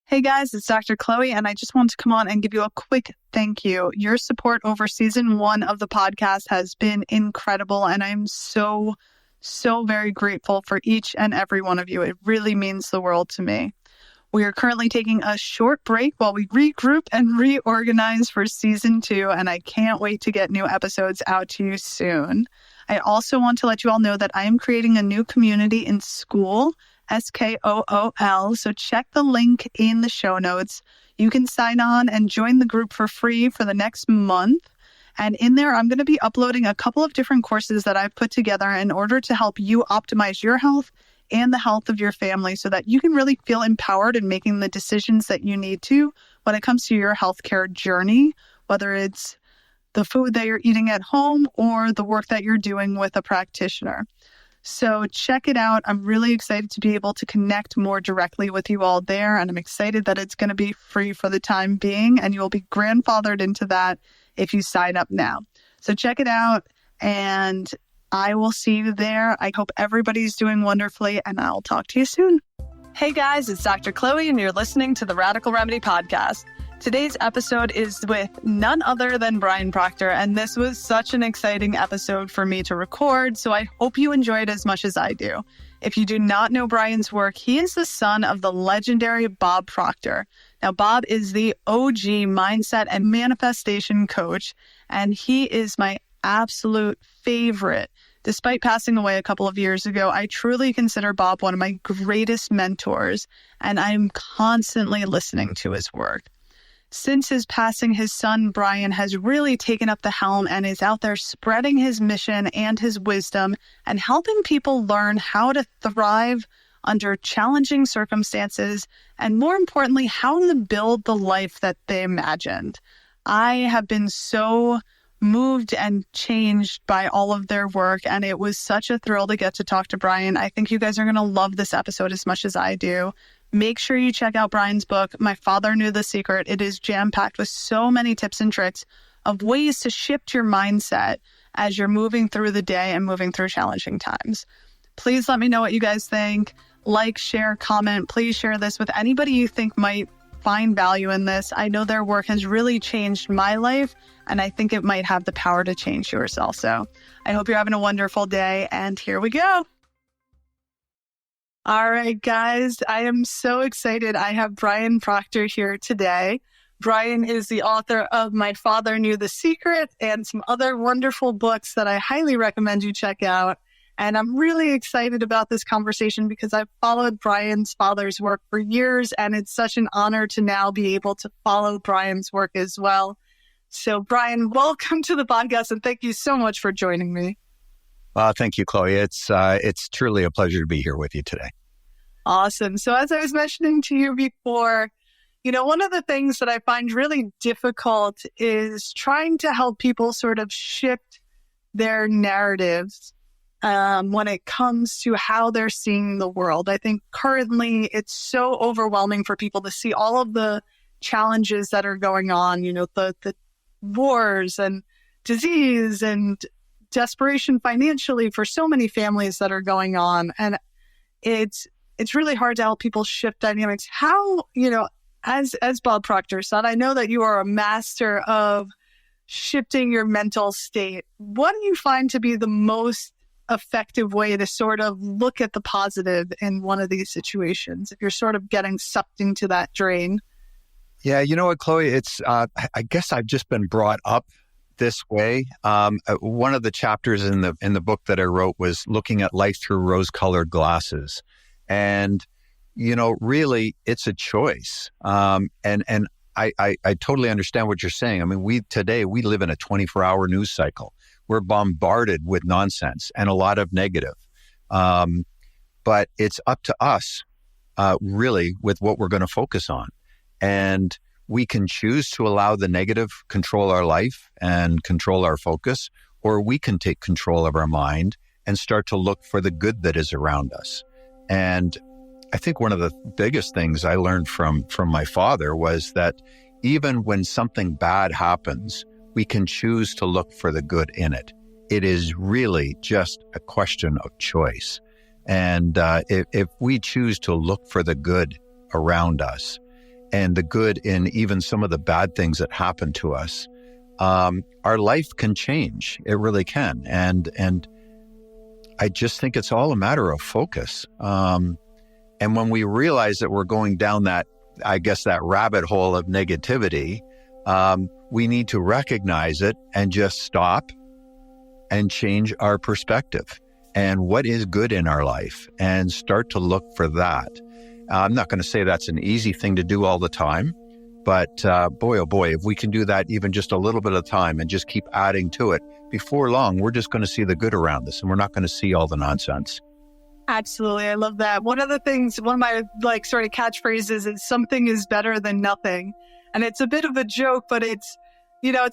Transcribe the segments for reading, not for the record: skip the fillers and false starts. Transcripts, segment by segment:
Hey guys, it's Dr. Chloe, and I just want to come on and give you a quick thank you. Your support over season 1 of the podcast has been incredible, and I'm so very grateful for each and every one of you. It really means the world to me. We are currently taking a short break while we regroup and reorganize for season 2, and I can't wait to get new episodes out to you soon. I also want to let you all know that I am creating a new community in Skool, Skool, so check the link in the show notes. You can sign on and join the group for free for the next month. And in there, I'm going to be uploading a couple of different courses that I've put together in order to help you optimize your health and the health of your family so that you can really feel empowered in making the decisions that you need to when it comes to your healthcare journey, whether it's the food that you're eating at home or the work that you're doing with a practitioner. So check it out. I'm really excited to be able to connect more directly with you all there. And I'm excited that it's going to be free for the time being. And you will be grandfathered into that if you sign up now. So check it out. And I will see you there. I hope everybody's doing wonderfully. And I'll talk to you soon. Hey guys, it's Dr. Chloe, and you're listening to the Radical Remedy Podcast. Today's episode is with none other than Brian Proctor, and this was such an exciting episode for me to record, so I hope you enjoy it as much as I do. If you do not know Brian's work, he is the son of the legendary Bob Proctor. Now, Bob is the OG mindset and manifestation coach, and he is my absolute favorite. Despite passing away a couple of years ago, I truly consider Bob one of my greatest mentors, and I'm constantly listening to his work. Since his passing, his son, Brian, has really taken up the helm and is out there spreading his mission and his wisdom and helping people learn how to thrive under challenging circumstances and, more importantly, how to build the life that they imagined. I have been so moved and changed by all of their work, and it was such a thrill to get to talk to Brian. I think you guys are going to love this episode as much as I do. Make sure you check out Brian's book, My Father Knew the Secret. It is jam-packed with so many tips and tricks of ways to shift your mindset as you're moving through the day and moving through challenging times. Please let me know what you guys think. Like, share, comment. Please share this with anybody you think might find value in this. I know their work has really changed my life, and I think it might have the power to change yours also. I hope you're having a wonderful day, and here we go. All right, guys, I am so excited. I have Brian Proctor here today. Brian is the author of My Father Knew the Secret and some other wonderful books that I highly recommend you check out. And I'm really excited about this conversation because I've followed Brian's father's work for years, and it's such an honor to now be able to follow Brian's work as well. So, Brian, welcome to the podcast, and thank you so much for joining me. Thank you, Chloe. It's truly a pleasure to be here with you today. Awesome. So as I was mentioning to you before, one of the things that I find really difficult is trying to help people sort of shift their narratives when it comes to how they're seeing the world. I think currently it's so overwhelming for people to see all of the challenges that are going on, the wars and disease and desperation financially for so many families that are going on. And it's really hard to help people shift dynamics. How, as Bob Proctor said, I know that you are a master of shifting your mental state. What do you find to be the most effective way to sort of look at the positive in one of these situations if you're sort of getting sucked into that drain? Yeah, you know what, Chloe? It's I guess I've just been brought up this way. One of the chapters in the book that I wrote was looking at life through rose-colored glasses. And, really, it's a choice. And I totally understand what you're saying. I mean, today we live in a 24-hour news cycle. We're bombarded with nonsense and a lot of negative. But it's up to us, really, with what we're going to focus on. And we can choose to allow the negative control our life and control our focus, or we can take control of our mind and start to look for the good that is around us. And I think one of the biggest things I learned from my father was that even when something bad happens, we can choose to look for the good in it. It is really just a question of choice. And if we choose to look for the good around us and the good in even some of the bad things that happen to us, our life can change. It really can. And I just think it's all a matter of focus. And when we realize that we're going down that, I guess, that rabbit hole of negativity, we need to recognize it and just stop and change our perspective and what is good in our life and start to look for that. I'm not going to say that's an easy thing to do all the time, but boy, oh boy, if we can do that even just a little bit of time and just keep adding to it, before long, we're just going to see the good around us and we're not going to see all the nonsense. Absolutely. I love that. One of my sort of catchphrases is something is better than nothing. And it's a bit of a joke, but it's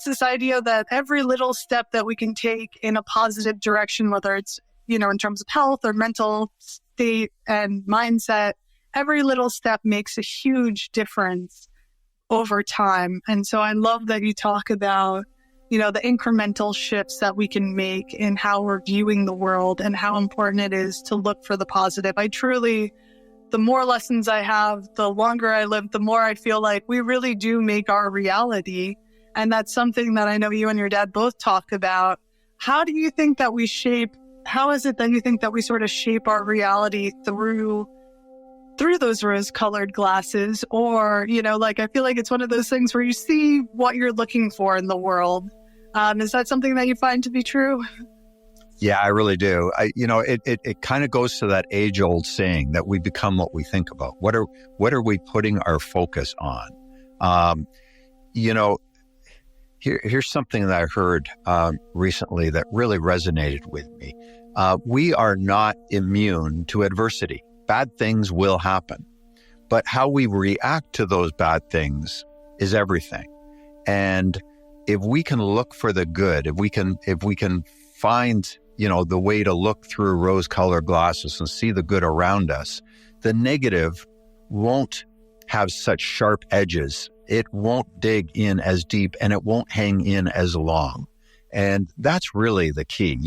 this idea that every little step that we can take in a positive direction, whether it's, in terms of health or mental state and mindset, every little step makes a huge difference over time. And so I love that you talk about, the incremental shifts that we can make in how we're viewing the world and how important it is to look for the positive. The more lessons I have, the longer I live, the more I feel like we really do make our reality. And that's something that I know you and your dad both talk about. How is it that you think that we sort of shape our reality through those rose-colored glasses? Or, I feel like it's one of those things where you see what you're looking for in the world. Is that something that you find to be true? Yeah, I really do. It kind of goes to that age-old saying that we become what we think about. What are we putting our focus on? Here's something that I heard recently that really resonated with me. We are not immune to adversity. Bad things will happen, but how we react to those bad things is everything. And if we can look for the good, if we can find, the way to look through rose-colored glasses and see the good around us, the negative won't have such sharp edges. It won't dig in as deep and it won't hang in as long. And that's really the key.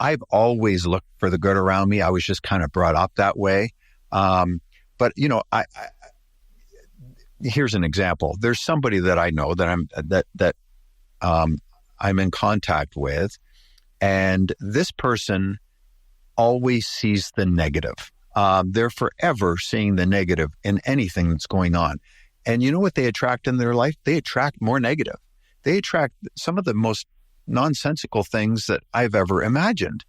I've always looked for the good around me. I was just kind of brought up that way. But here's an example. There's somebody that I know that I'm in contact with, and this person always sees the negative. They're forever seeing the negative in anything that's going on. And you know what they attract in their life? They attract more negative. They attract some of the most nonsensical things that I've ever imagined.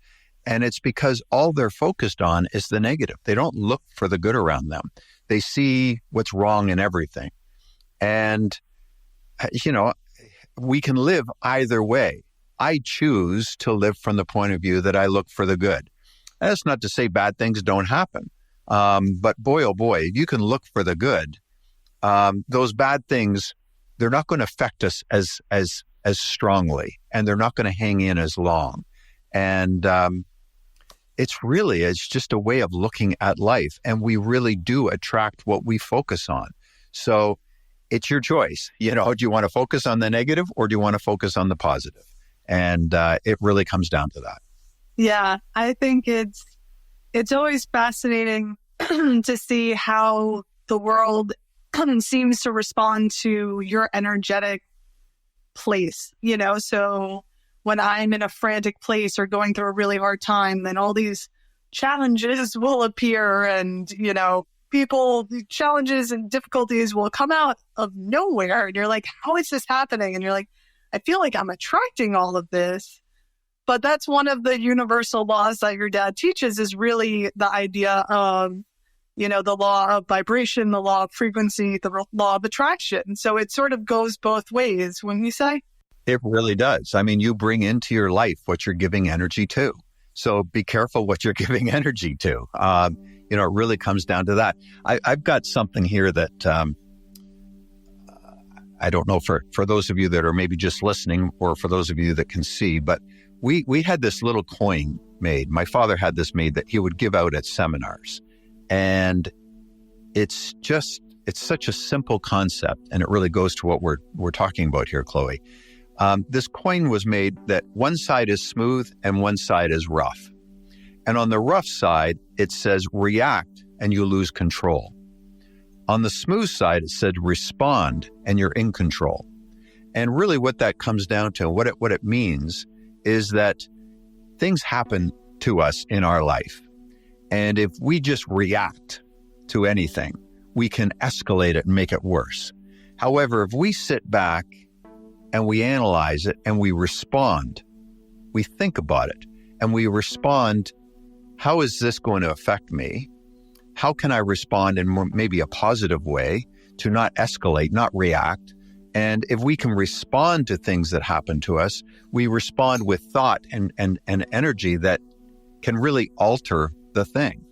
And it's because all they're focused on is the negative. They don't look for the good around them. They see what's wrong in everything. And, we can live either way. I choose to live from the point of view that I look for the good. That's not to say bad things don't happen. But boy, oh boy, you can look for the good. Those bad things, they're not going to affect us as strongly, and they're not going to hang in as long. And it's just a way of looking at life, and we really do attract what we focus on. So it's your choice. Do you want to focus on the negative or do you want to focus on the positive? And it really comes down to that. Yeah, I think it's always fascinating to see how the world seems to respond to your energetic place, so when I'm in a frantic place or going through a really hard time, then all these challenges will appear and, challenges and difficulties will come out of nowhere. And you're like, how is this happening? And you're like, I feel like I'm attracting all of this. But that's one of the universal laws that your dad teaches, is really the idea of, the law of vibration, the law of frequency, the law of attraction. So it sort of goes both ways, wouldn't you say? It really does. I mean, you bring into your life what you're giving energy to. So be careful what you're giving energy to. It really comes down to that. I've got something here that I don't know for those of you that are maybe just listening or for those of you that can see, but we had this little coin made. My father had this made that he would give out at seminars. And it's such a simple concept, and it really goes to what we're talking about here, Chloe. This coin was made that one side is smooth and one side is rough. And on the rough side, it says react and you lose control. On the smooth side, it said respond and you're in control. And really what that comes down to, what it means is that things happen to us in our life. And if we just react to anything, we can escalate it and make it worse. However, if we sit back and we analyze it and we respond, we think about it and we respond, how is this going to affect me? How can I respond in maybe a positive way to not escalate, not react? And if we can respond to things that happen to us, we respond with thought and energy that can really alter the thing.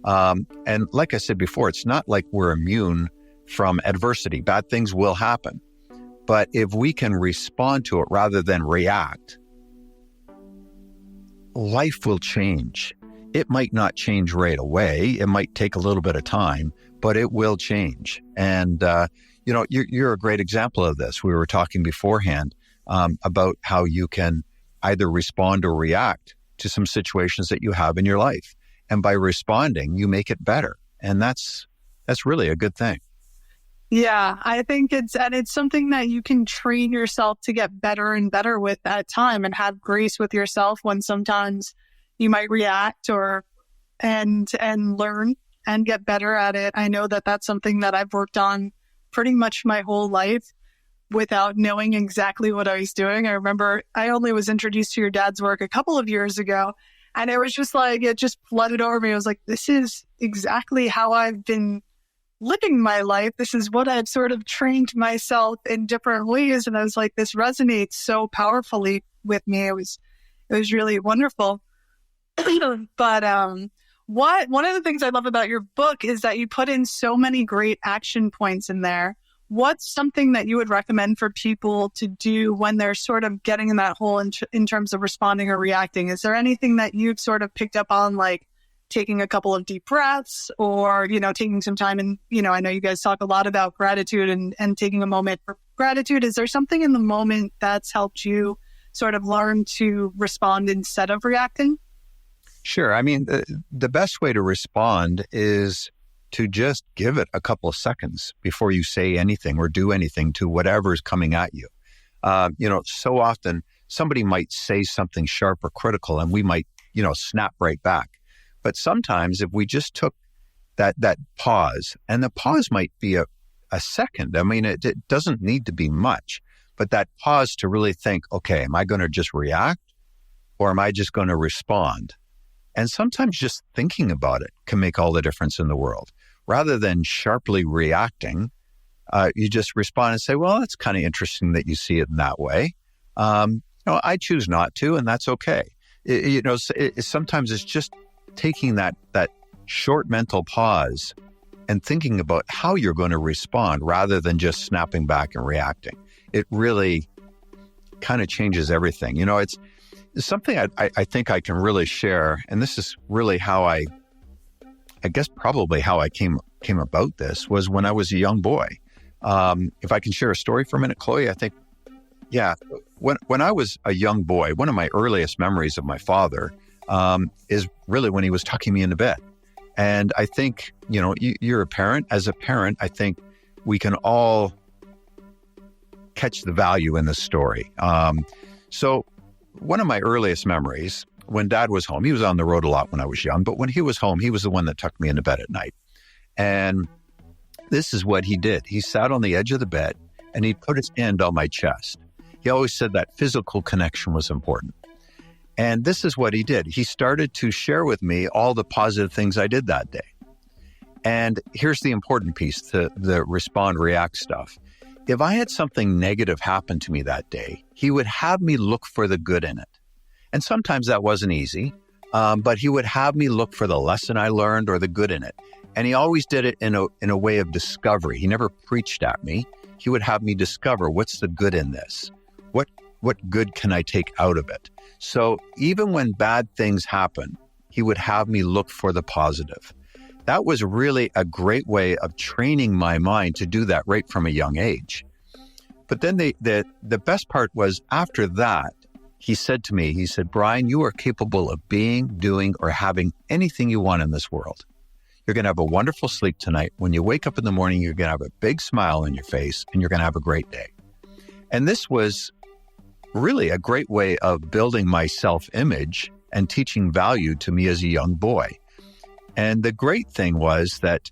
And like I said before, it's not like we're immune from adversity. Bad things will happen. But if we can respond to it rather than react, life will change. It might not change right away. It might take a little bit of time, but it will change. And, you're a great example of this. We were talking beforehand about how you can either respond or react to some situations that you have in your life. And by responding, you make it better. And that's really a good thing. Yeah, I think it's something that you can train yourself to get better and better with at time, and have grace with yourself when sometimes you might react and learn and get better at it. I know that that's something that I've worked on pretty much my whole life without knowing exactly what I was doing. I remember I only was introduced to your dad's work a couple of years ago, and it was just like, it just flooded over me. I was like, this is exactly how I've been living my life. This is what I've sort of trained myself in different ways. And I was like, this resonates so powerfully with me. It was really wonderful. But one of the things I love about your book is that you put in so many great action points in there. What's something that you would recommend for people to do when they're sort of getting in that hole in terms of responding or reacting? Is there anything that you've sort of picked up on, like taking a couple of deep breaths, or, taking some time? And, I know you guys talk a lot about gratitude and taking a moment for gratitude. Is there something in the moment that's helped you sort of learn to respond instead of reacting? Sure. I mean, the best way to respond is to just give it a couple of seconds before you say anything or do anything to whatever is coming at you. So often somebody might say something sharp or critical and we might, snap right back. But sometimes if we just took that pause, and the pause might be a second. I mean, it doesn't need to be much, but that pause to really think, okay, am I going to just react or am I just going to respond? And sometimes just thinking about it can make all the difference in the world. Rather than sharply reacting, you just respond and say, well, that's kind of interesting that you see it in that way. I choose not to, and that's okay. Sometimes it's just taking that short mental pause and thinking about how you're going to respond rather than just snapping back and reacting. It really kind of changes everything. It's something I think I can really share, and this is really how I guess probably how I came about this, was when I was a young boy. If I can share a story for a minute, Chloe, I think, yeah. When I was a young boy, one of my earliest memories of my father is really when he was tucking me into bed. And I think, you're a parent. As a parent, I think we can all catch the value in this story. So one of my earliest memories, when Dad was home, he was on the road a lot when I was young, but when he was home, he was the one that tucked me into bed at night. And this is what he did. He sat on the edge of the bed and he put his hand on my chest. He always said that physical connection was important. And this is what he did. He started to share with me all the positive things I did that day. And here's the important piece, the respond, react stuff. If I had something negative happen to me that day, he would have me look for the good in it. And sometimes that wasn't easy, but he would have me look for the lesson I learned or the good in it. And he always did it in a way of discovery. He never preached at me. He would have me discover, what's the good in this? What good can I take out of it? So even when bad things happen, he would have me look for the positive. That was really a great way of training my mind to do that right from a young age. But then the best part was, after that, he said to me, Brian, you are capable of being, doing, or having anything you want in this world. You're going to have a wonderful sleep tonight. When you wake up in the morning, you're going to have a big smile on your face and you're going to have a great day. And this was really a great way of building my self-image and teaching value to me as a young boy. And the great thing was that,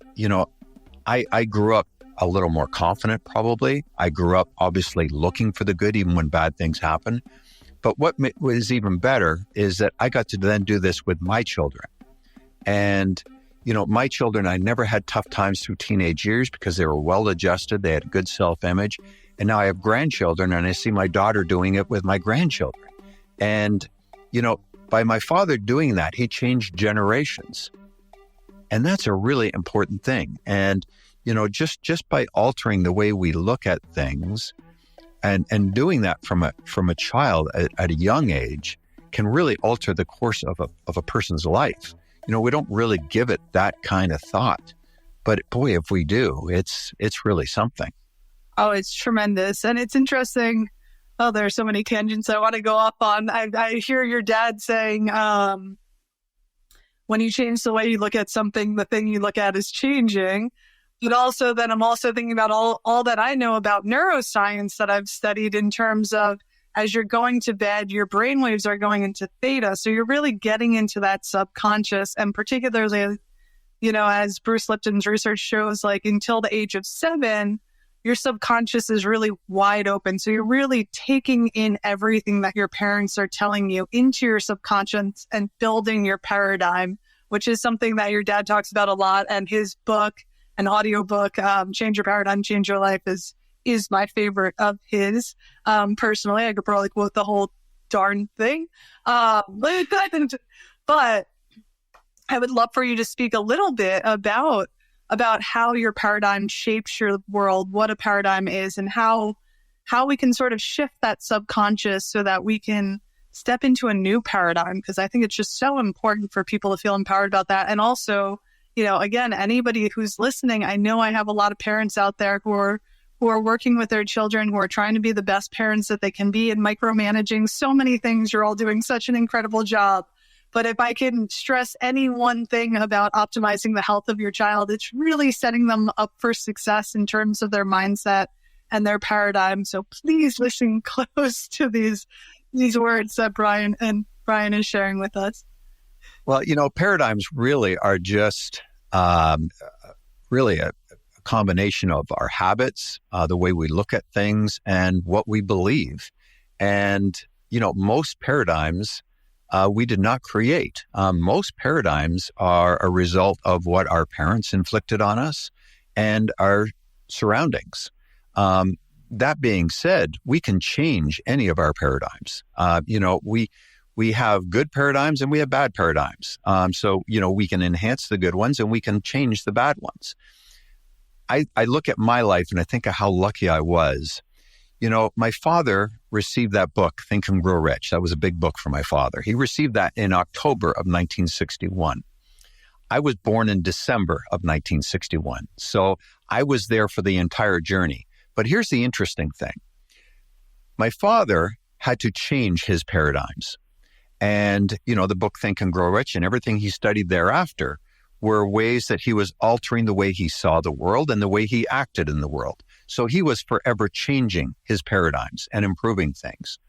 I grew up a little more confident, probably. I grew up obviously looking for the good, even when bad things happen. But what was even better is that I got to then do this with my children. And, my children, I never had tough times through teenage years because they were well-adjusted. They had good self-image. And now I have grandchildren and I see my daughter doing it with my grandchildren. And, by my father doing that, he changed generations. And that's a really important thing. And, just by altering the way we look at things and doing that from a child at a young age can really alter the course of a person's life. We don't really give it that kind of thought, but boy, if we do, it's really something. Oh, it's tremendous. And it's interesting. Oh, there are so many tangents I want to go off on. I hear your dad saying, when you change the way you look at something, the thing you look at is changing. But also then I'm also thinking about all that I know about neuroscience that I've studied in terms of as you're going to bed, your brainwaves are going into theta. So you're really getting into that subconscious. And particularly, as Bruce Lipton's research shows, like until the age of 7, your subconscious is really wide open. So you're really taking in everything that your parents are telling you into your subconscious and building your paradigm, which is something that your dad talks about a lot. And his book, an audiobook, Change Your Paradigm, Change Your Life is my favorite of his. Personally, I could probably quote the whole darn thing. But I would love for you to speak a little bit about how your paradigm shapes your world, what a paradigm is, and how we can sort of shift that subconscious so that we can step into a new paradigm. Because I think it's just so important for people to feel empowered about that. And also, again, anybody who's listening, I know I have a lot of parents out there who are working with their children, who are trying to be the best parents that they can be and micromanaging so many things. You're all doing such an incredible job. But if I can stress any one thing about optimizing the health of your child, it's really setting them up for success in terms of their mindset and their paradigm. So please listen close to these words that Brian is sharing with us. Well, paradigms really are just really a combination of our habits, the way we look at things, and what we believe. And, most paradigms we did not create. Most paradigms are a result of what our parents inflicted on us and our surroundings. That being said, we can change any of our paradigms. We have good paradigms and we have bad paradigms. So we can enhance the good ones and we can change the bad ones. I look at my life and I think of how lucky I was. My father received that book, Think and Grow Rich. That was a big book for my father. He received that in October of 1961. I was born in December of 1961. So I was there for the entire journey. But here's the interesting thing. My father had to change his paradigms. And, the book Think and Grow Rich and everything he studied thereafter were ways that he was altering the way he saw the world and the way he acted in the world. So he was forever changing his paradigms and improving things.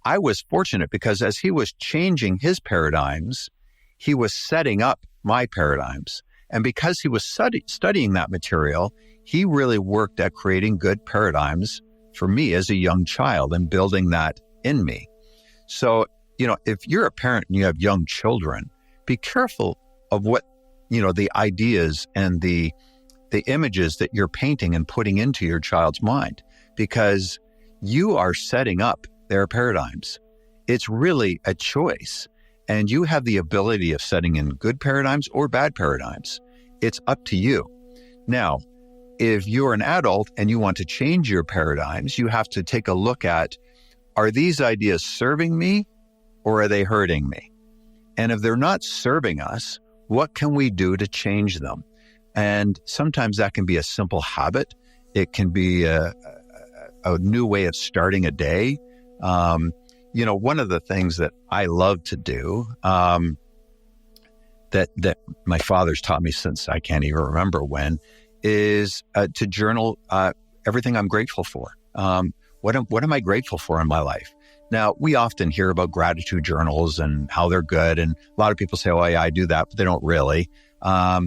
I was fortunate because as he was changing his paradigms, he was setting up my paradigms. And because he was studying that material, he really worked at creating good paradigms for me as a young child and building that in me. So, if you're a parent and you have young children, be careful of what, the ideas and the images that you're painting and putting into your child's mind, because you are setting up their paradigms. It's really a choice, and you have the ability of setting in good paradigms or bad paradigms. It's up to you. Now, if you're an adult and you want to change your paradigms, you have to take a look at, are these ideas serving me or are they hurting me? And if they're not serving us, what can we do to change them? And sometimes that can be a simple habit. It can be a new way of starting a day. One of the things that I love to do, that my father's taught me since I can't even remember when is to journal everything I'm grateful for. What am I grateful for in my life? Now, we often hear about gratitude journals and how they're good. And a lot of people say, oh, yeah, I do that, but they don't really. By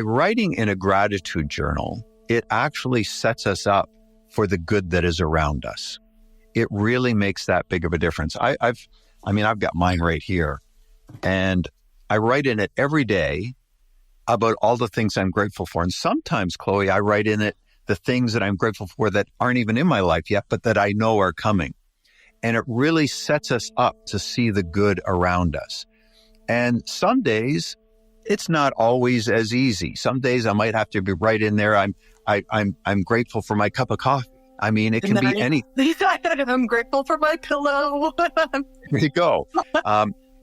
writing in a gratitude journal, it actually sets us up for the good that is around us. It really makes that big of a difference. I've got mine right here, and I write in it every day about all the things I'm grateful for. And sometimes, Chloe, I write in it the things that I'm grateful for that aren't even in my life yet, but that I know are coming. And it really sets us up to see the good around us. And some days, it's not always as easy. Some days I might have to be right in there. I'm grateful for my cup of coffee. I mean, it can be anything. I'm grateful for my pillow. There you go.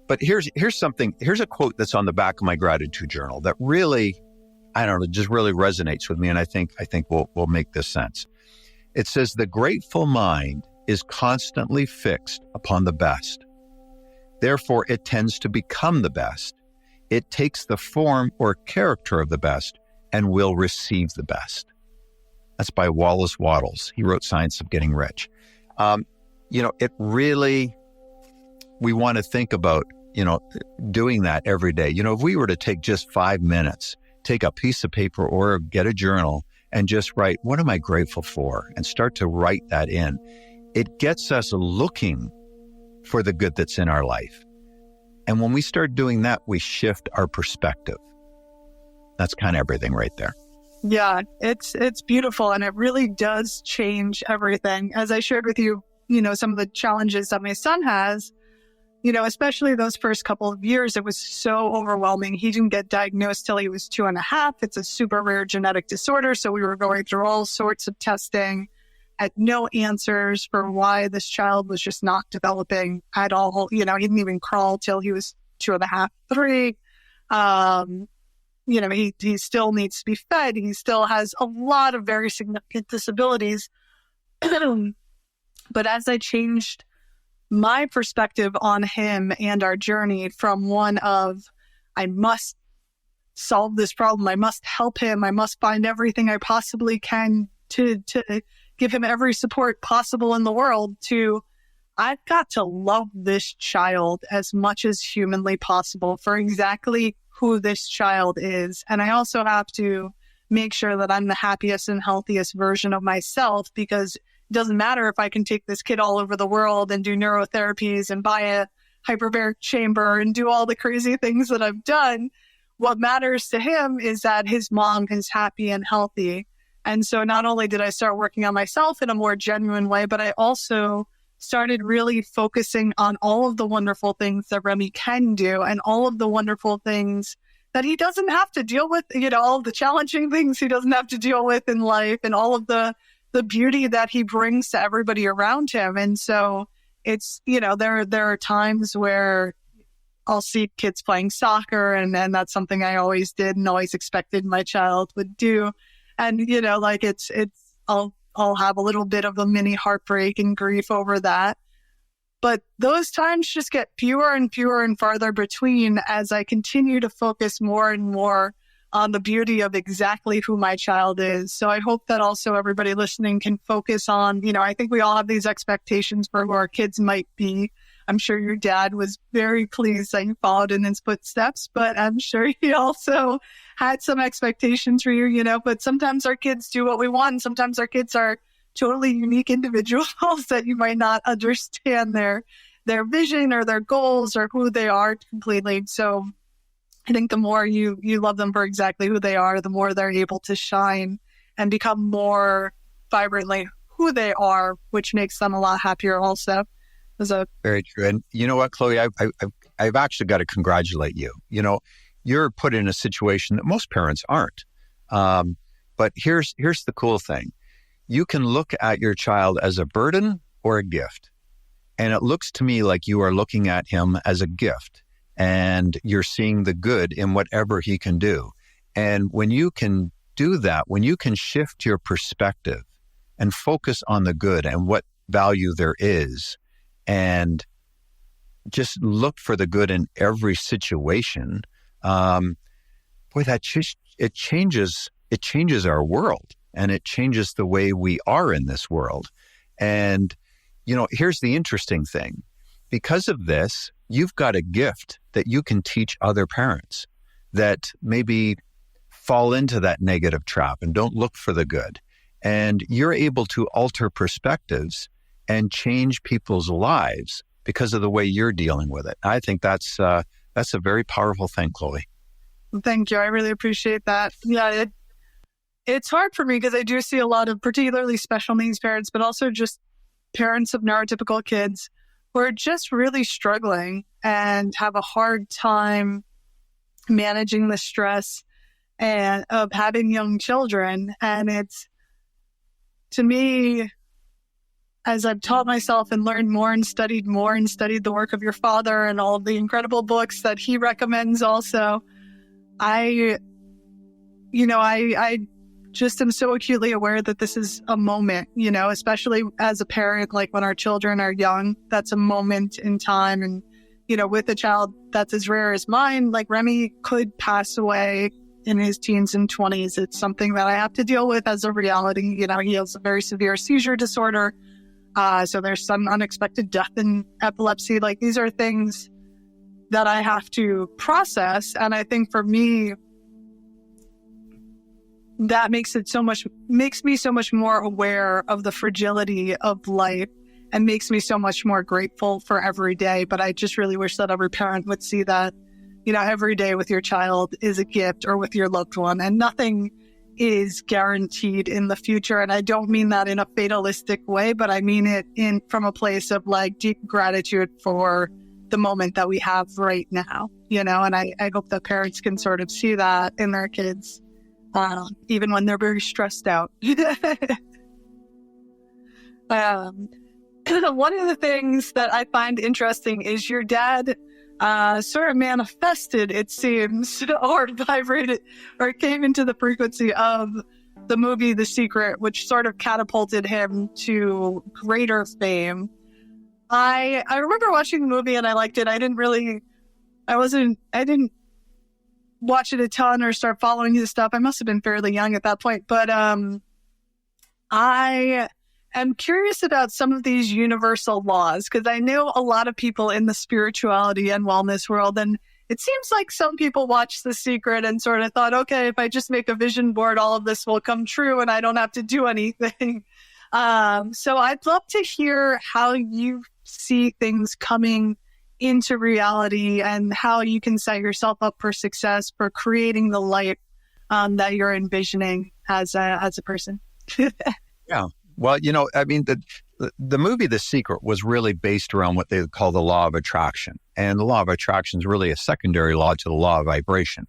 But here's a quote that's on the back of my gratitude journal that really, just really resonates with me. And I think we'll make this sense. It says, "The grateful mind is constantly fixed upon the best. Therefore, it tends to become the best. It takes the form or character of the best and will receive the best." That's by Wallace Wattles. He wrote Science of Getting Rich. It really, we want to think about, doing that every day. If we were to take just 5 minutes, take a piece of paper or get a journal and just write, what am I grateful for? And start to write that in. It gets us looking for the good that's in our life. And when we start doing that, we shift our perspective. That's kind of everything right there. Yeah, it's beautiful. And it really does change everything. As I shared with you, some of the challenges that my son has, especially those first couple of years, it was so overwhelming. He didn't get diagnosed till he was 2.5. It's a super rare genetic disorder. So we were going through all sorts of testing, had no answers for why this child was just not developing at all. He didn't even crawl till he was 2.5, 3. He still needs to be fed. He still has a lot of very significant disabilities. But as I changed my perspective on him and our journey from one of, I must solve this problem, I must help him, I must find everything I possibly can to give him every support possible in the world, to I've got to love this child as much as humanly possible for exactly who this child is. And I also have to make sure that I'm the happiest and healthiest version of myself, because it doesn't matter if I can take this kid all over the world and do neurotherapies and buy a hyperbaric chamber and do all the crazy things that I've done. What matters to him is that his mom is happy and healthy. And so not only did I start working on myself in a more genuine way, but I also started really focusing on all of the wonderful things that Remy can do and all of the wonderful things that he doesn't have to deal with, all of the challenging things he doesn't have to deal with in life, and all of the beauty that he brings to everybody around him. And so it's, there are times where I'll see kids playing soccer, and that's something I always did and always expected my child would do. And, I'll have a little bit of a mini heartbreak and grief over that. But those times just get fewer and fewer and farther between as I continue to focus more and more on the beauty of exactly who my child is. So I hope that also everybody listening can focus on, I think we all have these expectations for who our kids might be. I'm sure your dad was very pleased that you followed in his footsteps, but I'm sure he also had some expectations for you, but sometimes our kids do what we want. Sometimes our kids are totally unique individuals that you might not understand their vision or their goals or who they are completely. So I think the more you love them for exactly who they are, the more they're able to shine and become more vibrantly who they are, which makes them a lot happier also. Very true. And you know what, Chloe, I've actually got to congratulate you. You're put in a situation that most parents aren't. But here's the cool thing. You can look at your child as a burden or a gift. And it looks to me like you are looking at him as a gift, and you're seeing the good in whatever he can do. And when you can do that, when you can shift your perspective and focus on the good and what value there is, and just look for the good in every situation, boy, it changes our world, and it changes the way we are in this world. And, here's the interesting thing. Because of this, you've got a gift that you can teach other parents that maybe fall into that negative trap and don't look for the good. And you're able to alter perspectives and change people's lives because of the way you're dealing with it. I think that's a very powerful thing, Chloe. Thank you. I really appreciate that. Yeah, it's hard for me because I do see a lot of particularly special needs parents, but also just parents of neurotypical kids who are just really struggling and have a hard time managing the stress and of having young children. And it's, to me, as I've taught myself and learned more and studied the work of your father and all of the incredible books that he recommends also, I just am so acutely aware that this is a moment, especially as a parent, like when our children are young, that's a moment in time. And, with a child that's as rare as mine, like Remy could pass away in his teens and 20s. It's something that I have to deal with as a reality. He has a very severe seizure disorder. So there's some unexpected death in epilepsy. Like, these are things that I have to process. And I think for me, that makes me so much more aware of the fragility of life and makes me so much more grateful for every day. But I just really wish that every parent would see that, every day with your child is a gift, or with your loved one, and nothing is guaranteed in the future. And I don't mean that in a fatalistic way, but I mean it from a place of like deep gratitude for the moment that we have right now, and I hope that parents can sort of see that in their kids. Even when they're very stressed out. One of the things that I find interesting is your dad sort of manifested, it seems, or vibrated, or came into the frequency of the movie The Secret, which sort of catapulted him to greater fame. I remember watching the movie and I liked it. I didn't watch it a ton or start following his stuff. I must have been fairly young at that point. But I am curious about some of these universal laws, because I know a lot of people in the spirituality and wellness world, and it seems like some people watched The Secret and sort of thought, okay, if I just make a vision board, all of this will come true and I don't have to do anything. So I'd love to hear how you see things coming into reality and how you can set yourself up for success for creating the life that you're envisioning as a person. Yeah. Well, the movie The Secret was really based around what they call the law of attraction. And the law of attraction is really a secondary law to the law of vibration.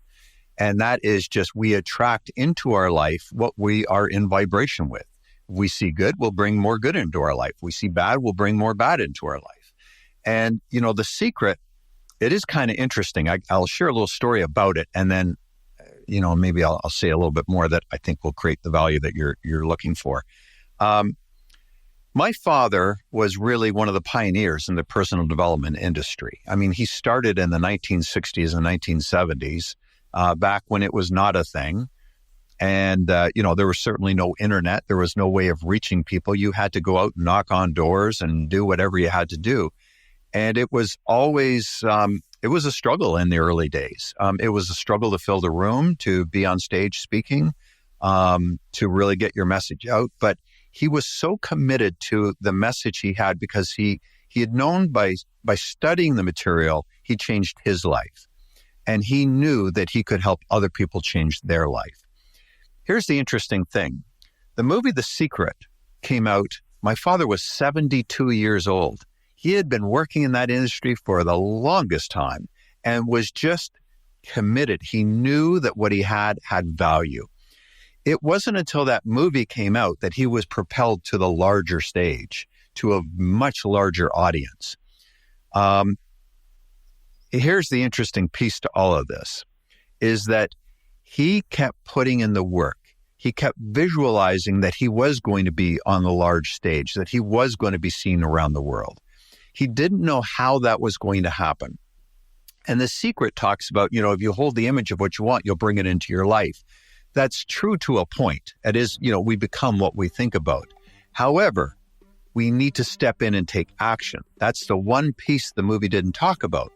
And that is just, we attract into our life what we are in vibration with. If we see good, we'll bring more good into our life. If we see bad, we'll bring more bad into our life. And, The Secret, it is kind of interesting. I'll share a little story about it, and then, maybe I'll say a little bit more that I think will create the value that you're looking for. My father was really one of the pioneers in the personal development industry. I mean, he started in the 1960s and 1970s, back when it was not a thing. And, there was certainly no internet. There was no way of reaching people. You had to go out and knock on doors and do whatever you had to do. And it was always, it was a struggle in the early days. It was a struggle to fill the room, to be on stage speaking, to really get your message out. But he was so committed to the message he had, because he had known by studying the material, he changed his life. And he knew that he could help other people change their life. Here's the interesting thing. The movie The Secret came out, my father was 72 years old. He had been working in that industry for the longest time and was just committed. He knew that what he had value. It wasn't until that movie came out that he was propelled to the larger stage, to a much larger audience. Here's the interesting piece to all of this, is that he kept putting in the work. He kept visualizing that he was going to be on the large stage, that he was going to be seen around the world. He didn't know how that was going to happen. And The Secret talks about, if you hold the image of what you want, you'll bring it into your life. That's true to a point. It is, we become what we think about. However, we need to step in and take action. That's the one piece the movie didn't talk about.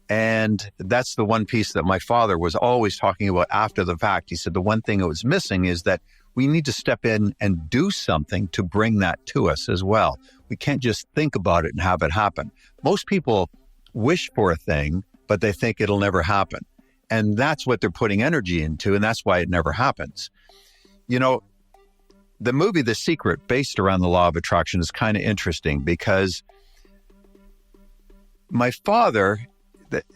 And that's the one piece that my father was always talking about after the fact. He said the one thing that was missing is that we need to step in and do something to bring that to us as well. We can't just think about it and have it happen. Most people wish for a thing, but they think it'll never happen. And that's what they're putting energy into, and that's why it never happens. The movie The Secret, based around the law of attraction, is kind of interesting because my father,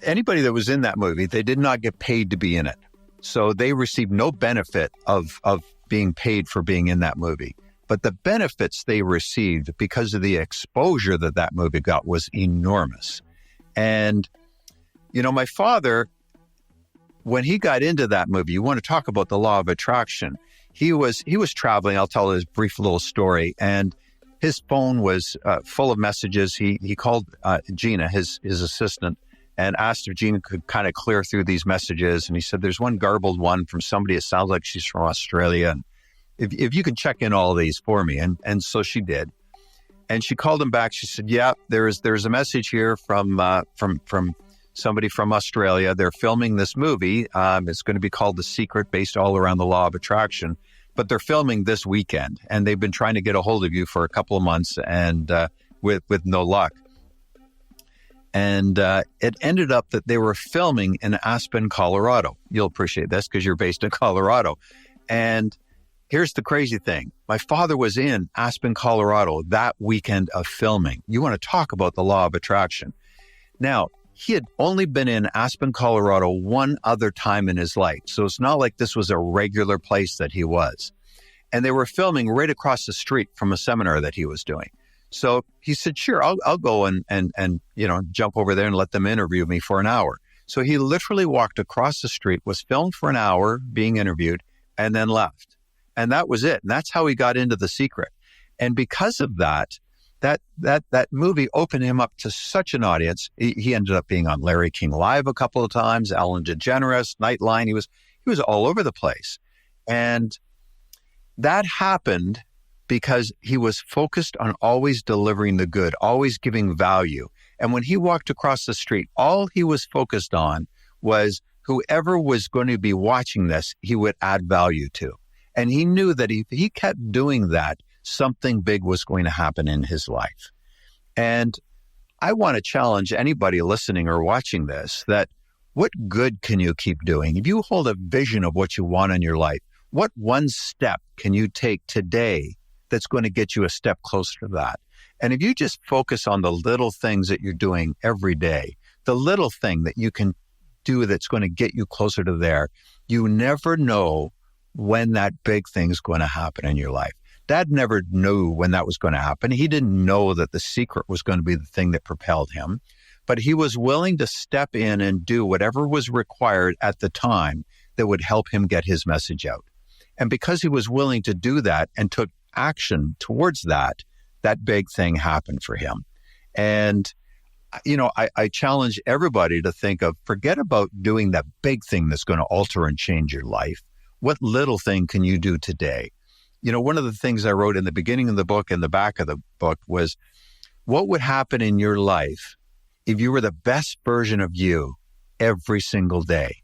anybody that was in that movie, they did not get paid to be in it. So they received no benefit of being paid for being in that movie. But the benefits they received because of the exposure that movie got was enormous. And, my father, when he got into that movie, you want to talk about the law of attraction. He was traveling. I'll tell his brief little story. And his phone was full of messages. He called Gina, his assistant, and asked if Gina could kind of clear through these messages. And he said, there's one garbled one from somebody. It sounds like she's from Australia. And if you can check in all these for me. And so she did. And she called him back. She said, yeah, there's a message here from somebody from Australia. They're filming this movie. It's going to be called The Secret, based all around the law of attraction. But they're filming this weekend. And they've been trying to get a hold of you for a couple of months and with no luck. And it ended up that they were filming in Aspen, Colorado. You'll appreciate this because you're based in Colorado. And here's the crazy thing. My father was in Aspen, Colorado that weekend of filming. You want to talk about the law of attraction. Now, he had only been in Aspen, Colorado one other time in his life. So it's not like this was a regular place that he was. And they were filming right across the street from a seminar that he was doing. So he said, sure, I'll go and jump over there and let them interview me for an hour. So he literally walked across the street, was filmed for an hour being interviewed, and then left. And that was it. And that's how he got into The Secret. And because of that movie opened him up to such an audience. He ended up being on Larry King Live a couple of times, Ellen DeGeneres, Nightline. He was all over the place. And that happened because he was focused on always delivering the good, always giving value. And when he walked across the street, all he was focused on was whoever was going to be watching this, he would add value to. And he knew that if he kept doing that, something big was going to happen in his life. And I want to challenge anybody listening or watching this that what good can you keep doing? If you hold a vision of what you want in your life, what one step can you take today that's going to get you a step closer to that? And if you just focus on the little things that you're doing every day, the little thing that you can do that's going to get you closer to there, you never know when that big thing's going to happen in your life. Dad never knew when that was going to happen. He didn't know that The Secret was going to be the thing that propelled him, but he was willing to step in and do whatever was required at the time that would help him get his message out. And because he was willing to do that and took action towards that, that big thing happened for him. And, I challenge everybody to think of, forget about doing that big thing that's going to alter and change your life. What little thing can you do today? One of the things I wrote in the beginning of the book and the back of the book was, what would happen in your life if you were the best version of you every single day?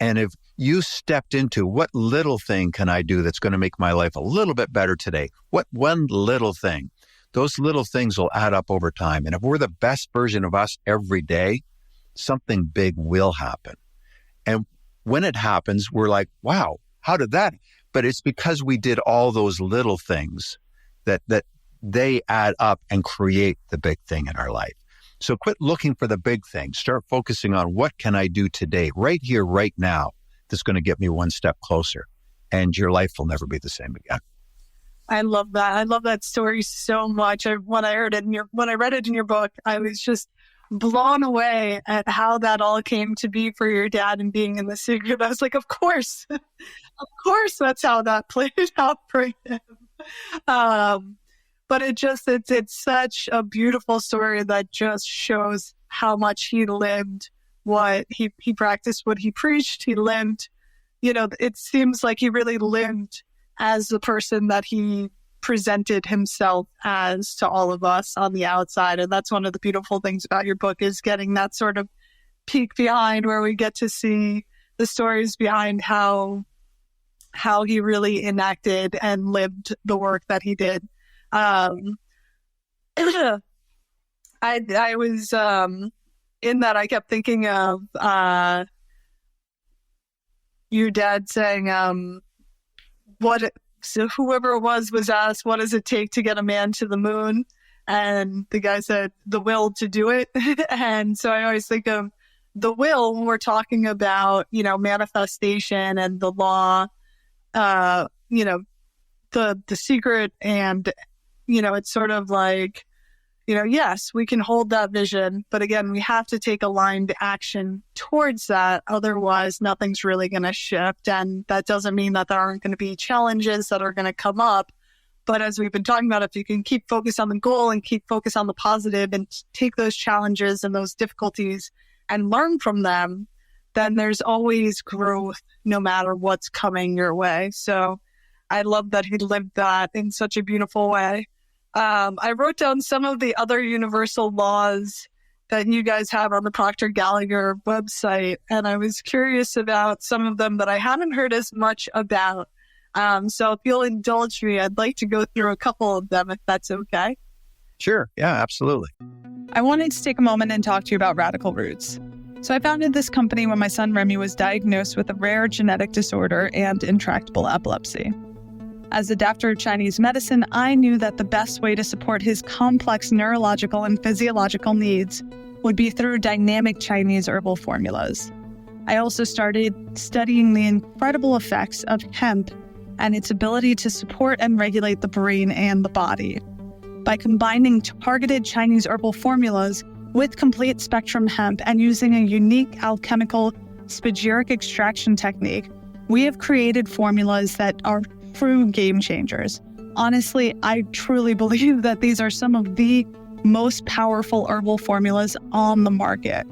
And if you stepped into, what little thing can I do that's going to make my life a little bit better today? What one little thing? Those little things will add up over time. And if we're the best version of us every day, something big will happen. And when it happens, we're like, wow, how did that? But it's because we did all those little things that they add up and create the big thing in our life. So quit looking for the big thing. Start focusing on, what can I do today, right here, right now, that's going to get me one step closer. And your life will never be the same again. I love that. I love that story so much. When I read it in your book, I was just blown away at how that all came to be for your dad and being in The Secret. I was like, of course that's how that played out for him. But it's such a beautiful story that just shows how much he lived what he practiced, what he preached. He lived, it seems like he really lived as the person that he presented himself as to all of us on the outside. And that's one of the beautiful things about your book, is getting that sort of peek behind, where we get to see the stories behind how he really enacted and lived the work that he did. I was in that I kept thinking of your dad saying, so whoever it was asked, what does it take to get a man to the moon? And the guy said, the will to do it. And so I always think of the will when we're talking about, manifestation and the law, the secret. And, it's sort of like, yes, we can hold that vision, but again, we have to take aligned action towards that. Otherwise, nothing's really going to shift. And that doesn't mean that there aren't going to be challenges that are going to come up. But as we've been talking about, if you can keep focused on the goal and keep focused on the positive and take those challenges and those difficulties and learn from them, then there's always growth no matter what's coming your way. So I love that he lived that in such a beautiful way. I wrote down some of the other universal laws that you guys have on the Proctor Gallagher website, and I was curious about some of them that I haven't heard as much about. So if you'll indulge me, I'd like to go through a couple of them, if that's okay. Sure. Yeah, absolutely. I wanted to take a moment and talk to you about Radical Roots. So I founded this company when my son Remy was diagnosed with a rare genetic disorder and intractable epilepsy. As a doctor of Chinese medicine, I knew that the best way to support his complex neurological and physiological needs would be through dynamic Chinese herbal formulas. I also started studying the incredible effects of hemp and its ability to support and regulate the brain and the body. By combining targeted Chinese herbal formulas with complete spectrum hemp and using a unique alchemical spagyric extraction technique, we have created formulas that are true game changers. Honestly, I truly believe that these are some of the most powerful herbal formulas on the market.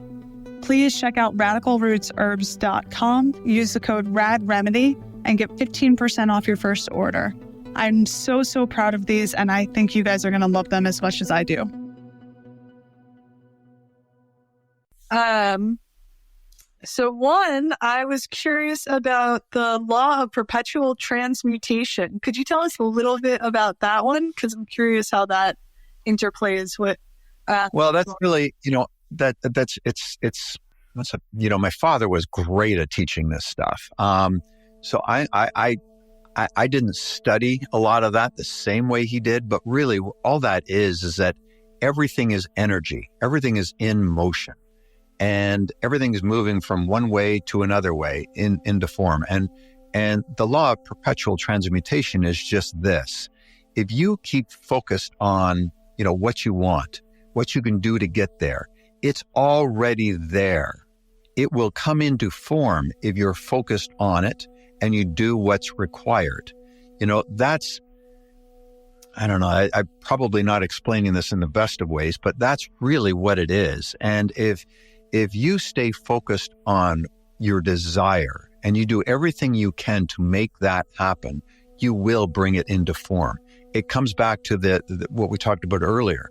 Please check out radicalrootsherbs.com, use the code RADREMEDY, and get 15% off your first order. I'm so proud of these, and I think you guys are going to love them as much as I do. So one, I was curious about the law of perpetual transmutation. Could you tell us a little bit about that one? Because I'm curious how that interplays with. Well, that's really, my father was great at teaching this stuff. So I didn't study a lot of that the same way he did, but really all that is that everything is energy. Everything is in motion. And everything is moving from one way to another way into form. And the law of perpetual transmutation is just this. If you keep focused on, what you want, what you can do to get there, it's already there. It will come into form if you're focused on it and you do what's required. That's, I don't know, I'm probably not explaining this in the best of ways, but that's really what it is. And if you stay focused on your desire and you do everything you can to make that happen, you will bring it into form. It comes back to what we talked about earlier.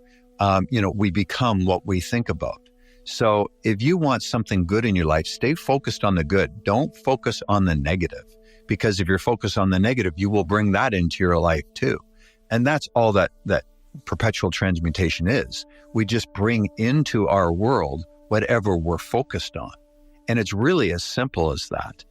We become what we think about. So if you want something good in your life, stay focused on the good. Don't focus on the negative, because if you're focused on the negative, you will bring that into your life too. And that's all that perpetual transmutation is. We just bring into our world whatever we're focused on. And it's really as simple as that.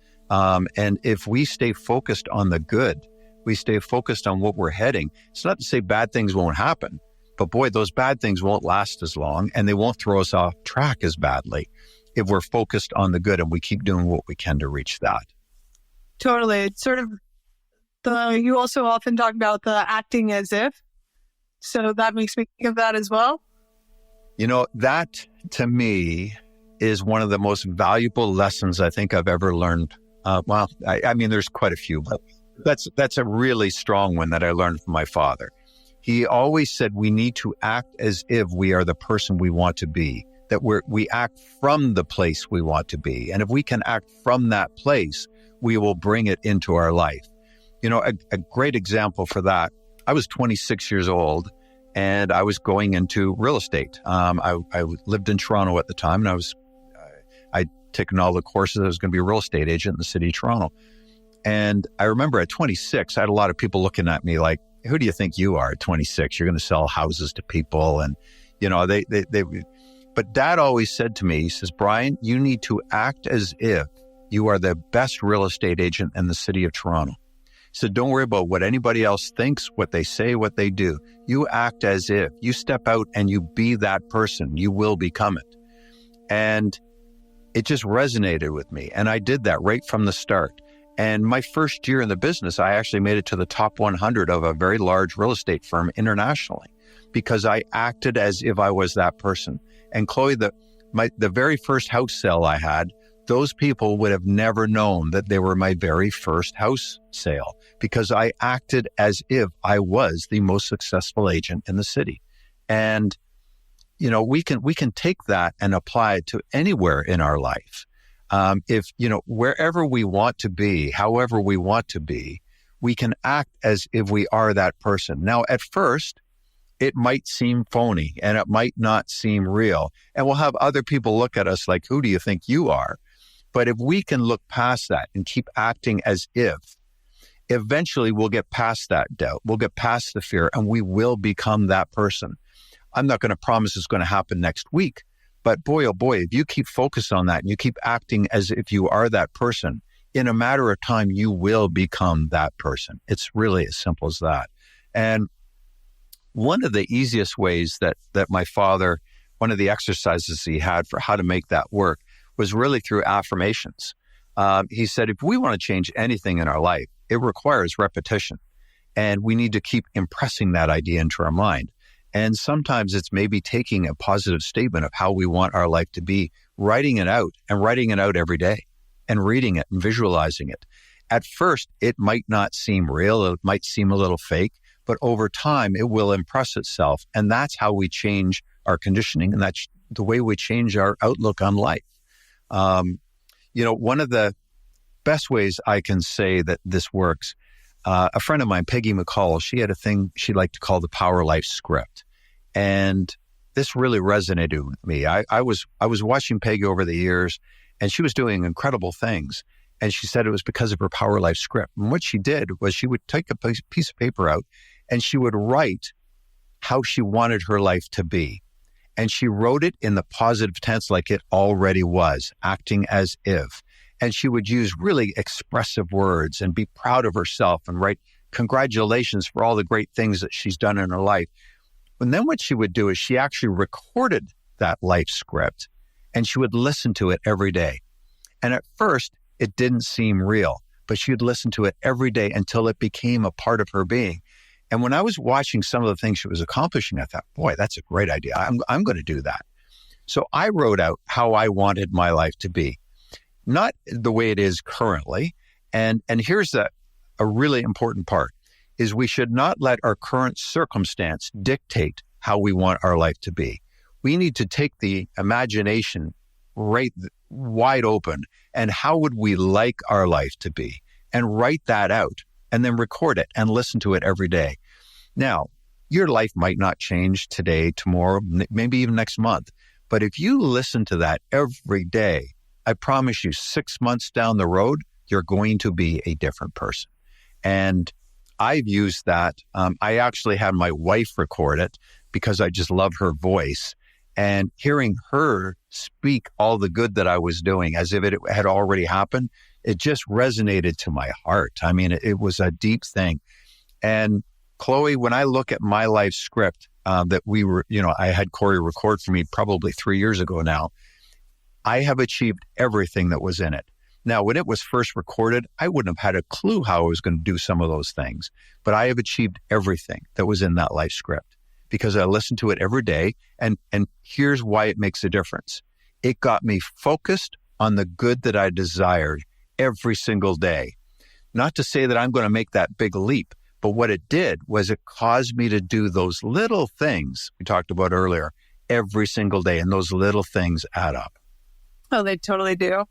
And if we stay focused on the good, we stay focused on what we're heading. It's not to say bad things won't happen, but boy, those bad things won't last as long and they won't throw us off track as badly if we're focused on the good and we keep doing what we can to reach that. Totally. It's sort of you also often talk about the acting as if. So that makes me think of that as well. That to me is one of the most valuable lessons I think I've ever learned. I mean, there's quite a few, but that's a really strong one that I learned from my father. He always said we need to act as if we are the person we want to be, that we act from the place we want to be. And if we can act from that place, we will bring it into our life. You know, a great example for that, I was 26 years old and I was going into real estate. I lived in Toronto at the time, and I'd taken all the courses. I was going to be a real estate agent in the city of Toronto. And I remember at 26, I had a lot of people looking at me like, who do you think you are at 26? You're going to sell houses to people. And, you know, but Dad always said to me, he says, Brian, you need to act as if you are the best real estate agent in the city of Toronto. He said, don't worry about what anybody else thinks, what they say, what they do. You act as if. You step out and you be that person. You will become it. And it just resonated with me. And I did that right from the start. And my first year in the business, I actually made it to the top 100 of a very large real estate firm internationally because I acted as if I was that person. And Chloe, the very first house sale I had, those people would have never known that they were my very first house sale because I acted as if I was the most successful agent in the city. And, you know, we can take that and apply it to anywhere in our life. If, you know, wherever we want to be, however we want to be, we can act as if we are that person. Now, at first, it might seem phony and it might not seem real. And we'll have other people look at us like, who do you think you are? But if we can look past that and keep acting as if, eventually we'll get past that doubt. We'll get past the fear and we will become that person. I'm not going to promise it's going to happen next week. But boy, oh boy, if you keep focused on that and you keep acting as if you are that person, in a matter of time, you will become that person. It's really as simple as that. And one of the easiest ways that my father, one of the exercises he had for how to make that work was really through affirmations. He said, if we want to change anything in our life, it requires repetition. And we need to keep impressing that idea into our mind. And sometimes it's maybe taking a positive statement of how we want our life to be, writing it out every day and reading it and visualizing it. At first, it might not seem real. It might seem a little fake, but over time, it will impress itself. And that's how we change our conditioning. And that's the way we change our outlook on life. You know, one of the best ways I can say that this works, a friend of mine, Peggy McCall, she had a thing she liked to call the Power Life script. And this really resonated with me. I was watching Peggy over the years, and she was doing incredible things. And she said it was because of her Power Life script. And what she did was she would take a piece of paper out and she would write how she wanted her life to be. And she wrote it in the positive tense like it already was, acting as if. And she would use really expressive words and be proud of herself and write congratulations for all the great things that she's done in her life. And then what she would do is she actually recorded that life script and she would listen to it every day. And at first, it didn't seem real, but she would listen to it every day until it became a part of her being. And when I was watching some of the things she was accomplishing, I thought, boy, that's a great idea. I'm going to do that. So I wrote out how I wanted my life to be, not the way it is currently. And here's a really important part, is we should not let our current circumstance dictate how we want our life to be. We need to take the imagination right wide open and how would we like our life to be, and write that out and then record it and listen to it every day. Now, your life might not change today, tomorrow, maybe even next month. But if you listen to that every day, I promise you 6 months down the road, you're going to be a different person. And I've used that. I actually had my wife record it because I just love her voice. And hearing her speak all the good that I was doing as if it had already happened, it just resonated to my heart. I mean, it was a deep thing. And Chloe, when I look at my life script that we were, I had Corey record for me probably 3 years ago now, I have achieved everything that was in it. Now, when it was first recorded, I wouldn't have had a clue how I was going to do some of those things, but I have achieved everything that was in that life script because I listened to it every day. And here's why it makes a difference. It got me focused on the good that I desired every single day. Not to say that I'm going to make that big leap, But what it did was it caused me to do those little things we talked about earlier every single day. And those little things add up. Oh, they totally do.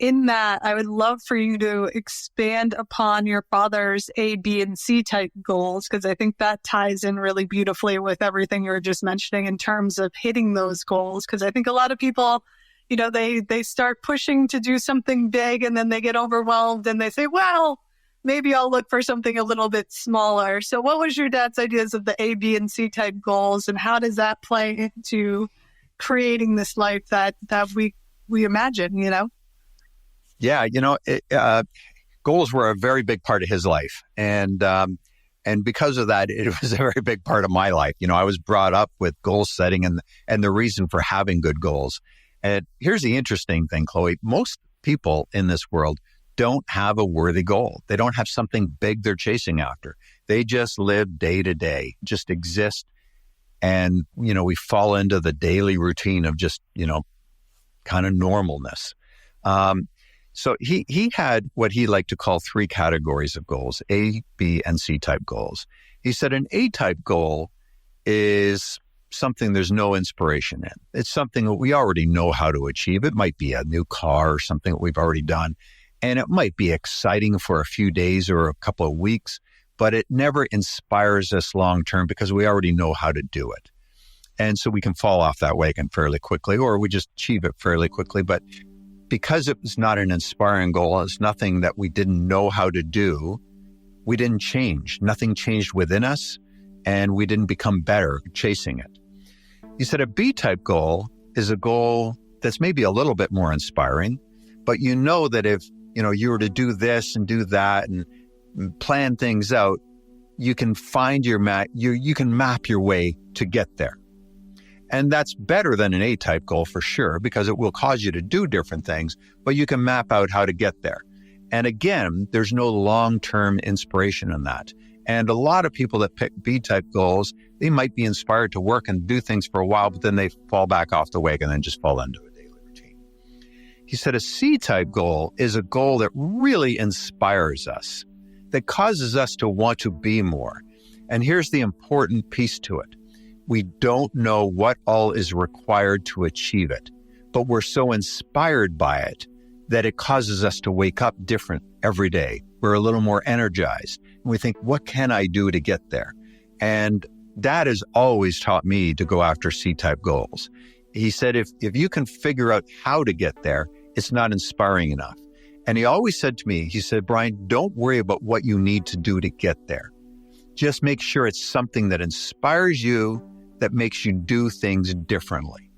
In that, I would love for you to expand upon your father's A, B, and C type goals, because I think that ties in really beautifully with everything you were just mentioning in terms of hitting those goals. Because I think a lot of people, they start pushing to do something big and then they get overwhelmed and they say, well, maybe I'll look for something a little bit smaller. So what was your dad's ideas of the A, B, and C type goals, and how does that play into creating this life that we imagine, Yeah, goals were a very big part of his life. And because of that, it was a very big part of my life. I was brought up with goal setting and the reason for having good goals. And here's the interesting thing, Chloe. Most people in this world don't have a worthy goal. They don't have something big they're chasing after. They just live day to day, just exist. And, we fall into the daily routine of just, kind of normalness. So he had what he liked to call 3 categories of goals, A, B, and C type goals. He said an A type goal is something there's no inspiration in. It's something that we already know how to achieve. It might be a new car or something that we've already done. And it might be exciting for a few days or a couple of weeks, but it never inspires us long term because we already know how to do it. And so we can fall off that wagon fairly quickly, or we just achieve it fairly quickly. But because it was not an inspiring goal, it's nothing that we didn't know how to do, we didn't change. Nothing changed within us, and we didn't become better chasing it. He said a B-type goal is a goal that's maybe a little bit more inspiring, but you know that if you were to do this and do that and plan things out, you can find you can map your way to get there. And that's better than an A-type goal for sure, because it will cause you to do different things, but you can map out how to get there. And again, there's no long-term inspiration in that. And a lot of people that pick B-type goals, they might be inspired to work and do things for a while, but then they fall back off the wagon and just fall into a daily routine. He said a C-type goal is a goal that really inspires us, that causes us to want to be more. And here's the important piece to it. We don't know what all is required to achieve it, but we're so inspired by it that it causes us to wake up different every day. We're a little more energized. And we think, what can I do to get there? And that has always taught me to go after C-type goals. He said, if you can figure out how to get there, it's not inspiring enough. And he always said to me, he said, Brian, don't worry about what you need to do to get there. Just make sure it's something that inspires you, that makes you do things differently.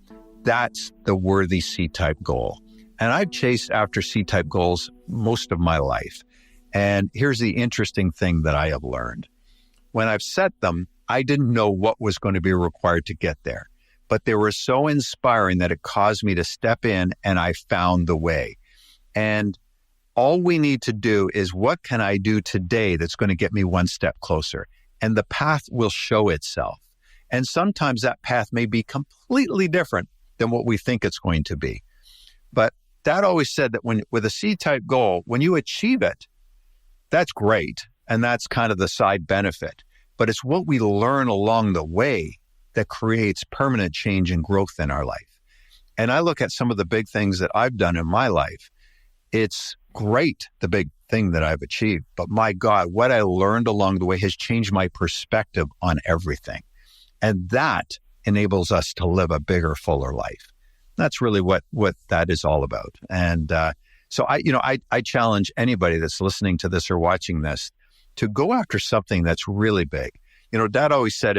That's the worthy C-type goal. And I've chased after C-type goals most of my life. And here's the interesting thing that I have learned. When I've set them, I didn't know what was going to be required to get there, but they were so inspiring that it caused me to step in and I found the way. And all we need to do is, what can I do today that's going to get me one step closer? And the path will show itself. And sometimes that path may be completely different than what we think it's going to be. But Dad always said that with a C-type goal, when you achieve it, that's great. And that's kind of the side benefit. But it's what we learn along the way that creates permanent change and growth in our life. And I look at some of the big things that I've done in my life. It's great, the big thing that I've achieved. But my God, what I learned along the way has changed my perspective on everything. And that enables us to live a bigger, fuller life. That's really what that is all about. And so I challenge anybody that's listening to this or watching this to go after something that's really big. Dad always said,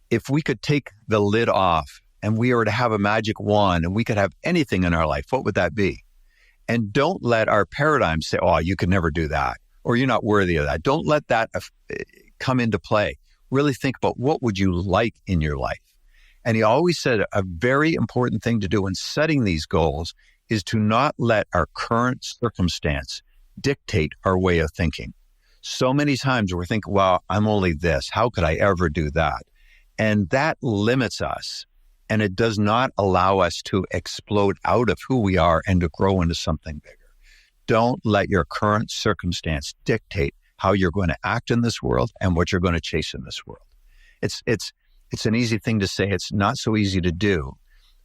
if we could take the lid off and we were to have a magic wand and we could have anything in our life, what would that be? And don't let our paradigm say, oh, you could never do that, or you're not worthy of that. Don't let that come into play. Really think about, what would you like in your life? And he always said a very important thing to do in setting these goals is to not let our current circumstance dictate our way of thinking. So many times we're thinking, well, I'm only this. How could I ever do that? And that limits us. And it does not allow us to explode out of who we are and to grow into something bigger. Don't let your current circumstance dictate how you're going to act in this world and what you're going to chase in this world. It's an easy thing to say. It's not so easy to do,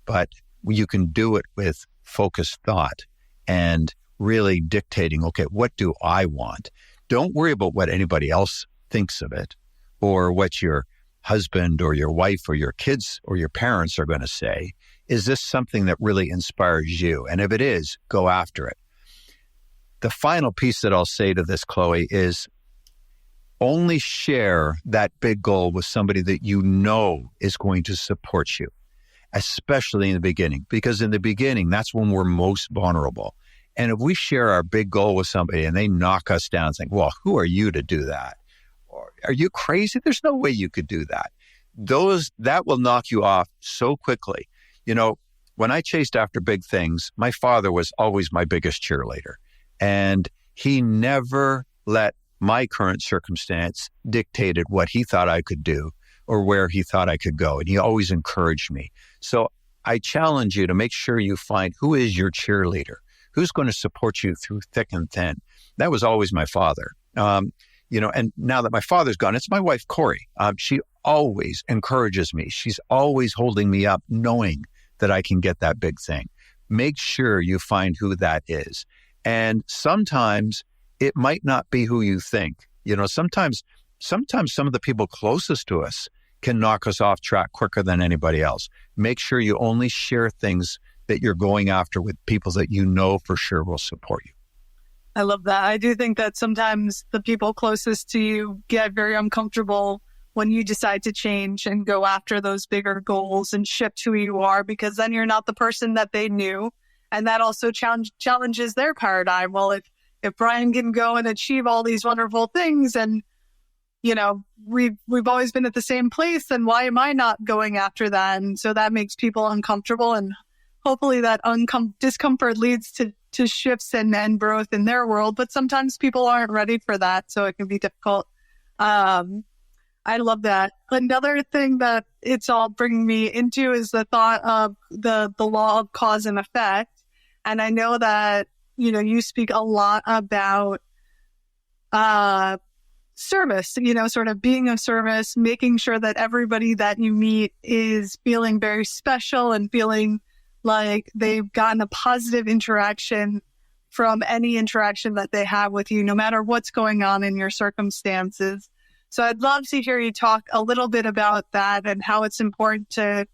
but you can do it with focused thought and really dictating, okay, what do I want? Don't worry about what anybody else thinks of it or what your husband or your wife or your kids or your parents are going to say. Is this something that really inspires you? And if it is, go after it. The final piece that I'll say to this, Chloe, is only share that big goal with somebody that you know is going to support you, especially in the beginning, because in the beginning, that's when we're most vulnerable. And if we share our big goal with somebody and they knock us down saying, well, who are you to do that? Or are you crazy? There's no way you could do that. That will knock you off so quickly. You know, when I chased after big things, my father was always my biggest cheerleader. And he never let my current circumstance dictated what he thought I could do or where he thought I could go. And he always encouraged me. So I challenge you to make sure you find who is your cheerleader, who's going to support you through thick and thin. That was always my father. And now that my father's gone, it's my wife, Corey. She always encourages me. She's always holding me up, knowing that I can get that big thing. Make sure you find who that is. And sometimes it might not be who you think. Sometimes some of the people closest to us can knock us off track quicker than anybody else. Make sure you only share things that you're going after with people that you know for sure will support you. I love that. I do think that sometimes the people closest to you get very uncomfortable when you decide to change and go after those bigger goals and shift who you are, because then you're not the person that they knew. And that also challenges their paradigm. Well, if Brian can go and achieve all these wonderful things and, we've always been at the same place, then why am I not going after that? And so that makes people uncomfortable, and hopefully that discomfort leads to shifts and growth in their world. But sometimes people aren't ready for that, so it can be difficult. I love that. Another thing that it's all bringing me into is the thought of the law of cause and effect. And I know that, you speak a lot about service, sort of being of service, making sure that everybody that you meet is feeling very special and feeling like they've gotten a positive interaction from any interaction that they have with you, no matter what's going on in your circumstances. So I'd love to hear you talk a little bit about that and how it's important to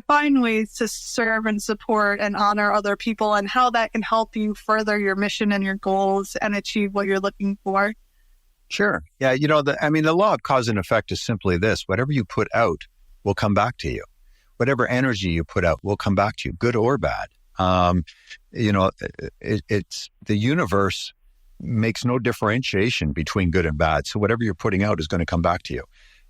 find ways to serve and support and honor other people, and how that can help you further your mission and your goals and achieve what you're looking for. Sure. Yeah. The law of cause and effect is simply this: whatever you put out will come back to you. Whatever energy you put out will come back to you, good or bad. It's the universe makes no differentiation between good and bad. So whatever you're putting out is going to come back to you.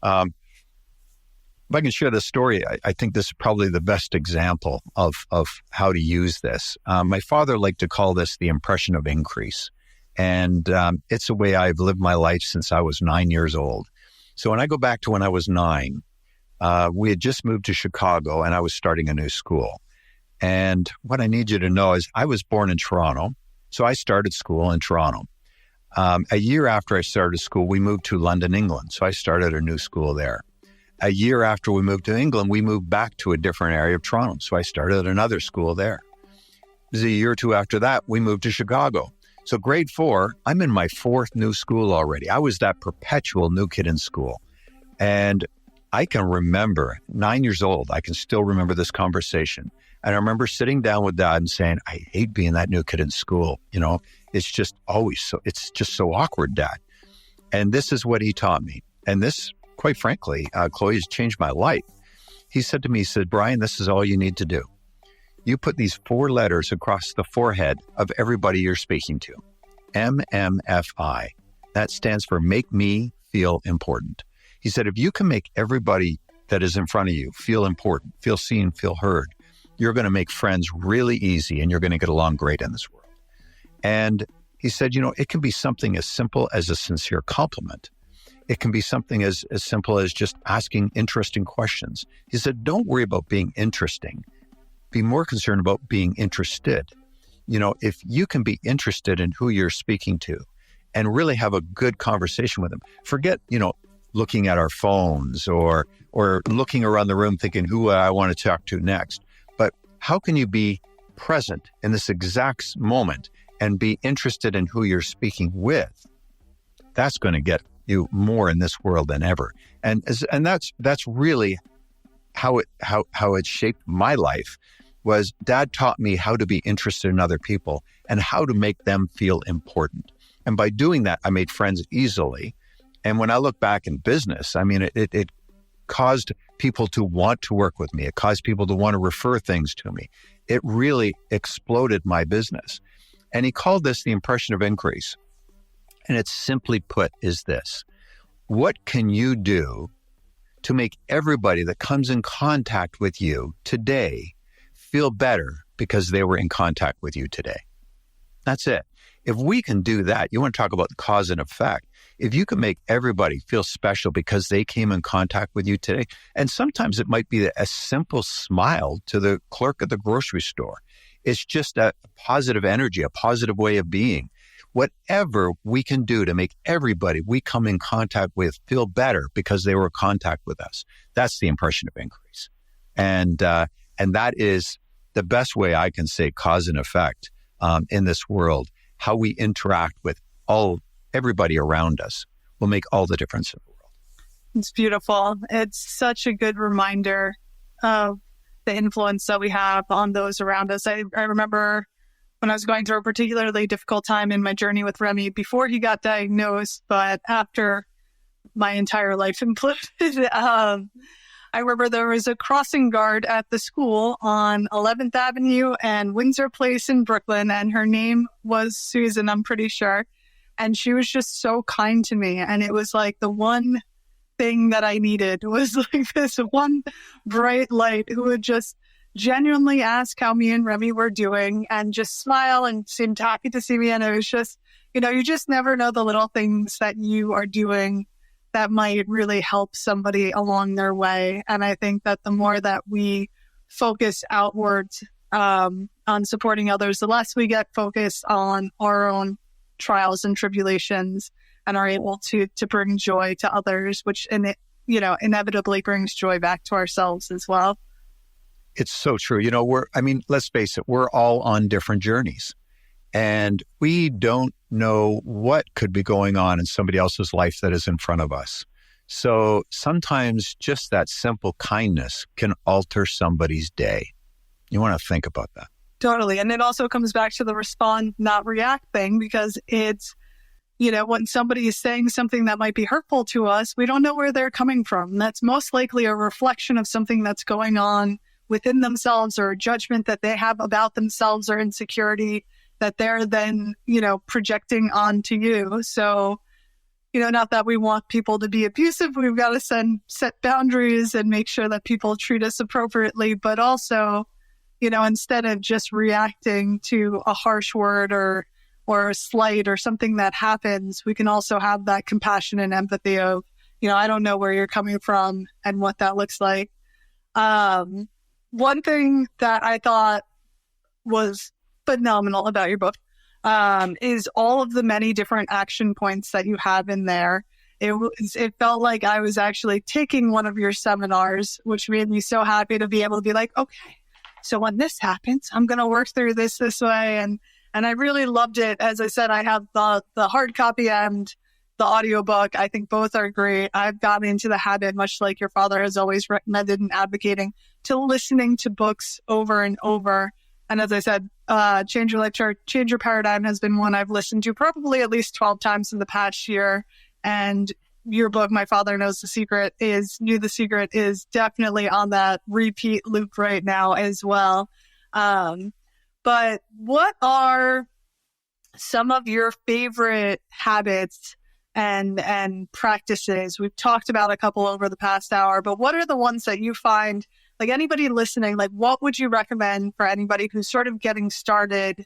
If I can share this story, I think this is probably the best example of how to use this. My father liked to call this the impression of increase. And it's a way I've lived my life since I was 9 years old. So when I go back to when I was 9, we had just moved to Chicago and I was starting a new school. And what I need you to know is I was born in Toronto. So I started school in Toronto. A year after I started school, we moved to London, England. So I started a new school there. A year after we moved to England, we moved back to a different area of Toronto. So I started another school there. It was a year or two after that, we moved to Chicago. So grade 4, I'm in my 4th new school already. I was that perpetual new kid in school. And I can remember, 9 years old, I can still remember this conversation. And I remember sitting down with Dad and saying, I hate being that new kid in school. It's just it's just so awkward, Dad. And this is what he taught me. And this, quite frankly, Chloe, has changed my life. He said to me, Brian, this is all you need to do. You put these 4 letters across the forehead of everybody you're speaking to. MMFI. That stands for make me feel important. He said, if you can make everybody that is in front of you feel important, feel seen, feel heard, you're going to make friends really easy and you're going to get along great in this world. And he said, it can be something as simple as a sincere compliment. It can be something as simple as just asking interesting questions. He said, don't worry about being interesting. Be more concerned about being interested. if you can be interested in who you're speaking to and really have a good conversation with them, forget, looking at our phones or looking around the room thinking who I want to talk to next. But how can you be present in this exact moment and be interested in who you're speaking with? That's going to get you more in this world than ever. And that's really how it shaped my life. Was Dad taught me how to be interested in other people and how to make them feel important. And by doing that, I made friends easily. And when I look back in business, I mean, it caused people to want to work with me. It caused people to want to refer things to me. It really exploded my business. And he called this the impression of increase. And it's simply put is this: what can you do to make everybody that comes in contact with you today feel better because they were in contact with you today? That's it. If we can do that, you want to talk about the cause and effect. If you can make everybody feel special because they came in contact with you today, and sometimes it might be a simple smile to the clerk at the grocery store. It's just a positive energy, a positive way of being. Whatever we can do to make everybody we come in contact with feel better because they were in contact with us, that's the impression of increase. And that is the best way I can say cause and effect in this world. How we interact with everybody around us will make all the difference in the world. It's beautiful. It's such a good reminder of the influence that we have on those around us. I remember when I was going through a particularly difficult time in my journey with Remy before he got diagnosed, but after my entire life imploded. I remember there was a crossing guard at the school on 11th Avenue and Windsor Place in Brooklyn, and her name was Susan, I'm pretty sure. And she was just so kind to me. And it was like the one thing that I needed was like this one bright light who would just genuinely ask how me and Remy were doing and just smile and seemed happy to see me. And it was just, you just never know the little things that you are doing that might really help somebody along their way. And I think that the more that we focus outwards on supporting others, the less we get focused on our own trials and tribulations and are able to bring joy to others, which inevitably brings joy back to ourselves as well. It's so true. Let's face it, we're all on different journeys. And we don't know what could be going on in somebody else's life that is in front of us. So sometimes just that simple kindness can alter somebody's day. You want to think about that. Totally. And it also comes back to the respond, not react thing, because it's, when somebody is saying something that might be hurtful to us, we don't know where they're coming from. That's most likely a reflection of something that's going on within themselves or a judgment that they have about themselves or insecurity that they're then, projecting onto you. So, not that we want people to be abusive, we've got to set boundaries and make sure that people treat us appropriately, but also, instead of just reacting to a harsh word or a slight or something that happens, we can also have that compassion and empathy of, I don't know where you're coming from and what that looks like. One thing that I thought was phenomenal about your book is all of the many different action points that you have in there. It felt like I was actually taking one of your seminars, which made me so happy to be able to be like, okay, so when this happens, I'm going to work through this way. And I really loved it. As I said, I have the hard copy and the audiobook. I think both are great. I've gotten into the habit, much like your father has always recommended and advocating, to listening to books over and over. And as I said, Change Your Life, Change Your Paradigm has been one I've listened to probably at least 12 times in the past year. And your book, My Father Knew the Secret, is definitely on that repeat loop right now as well. But what are some of your favorite habits and practices? We've talked about a couple over the past hour, but what are the ones that you find, like anybody listening, like what would you recommend for anybody who's sort of getting started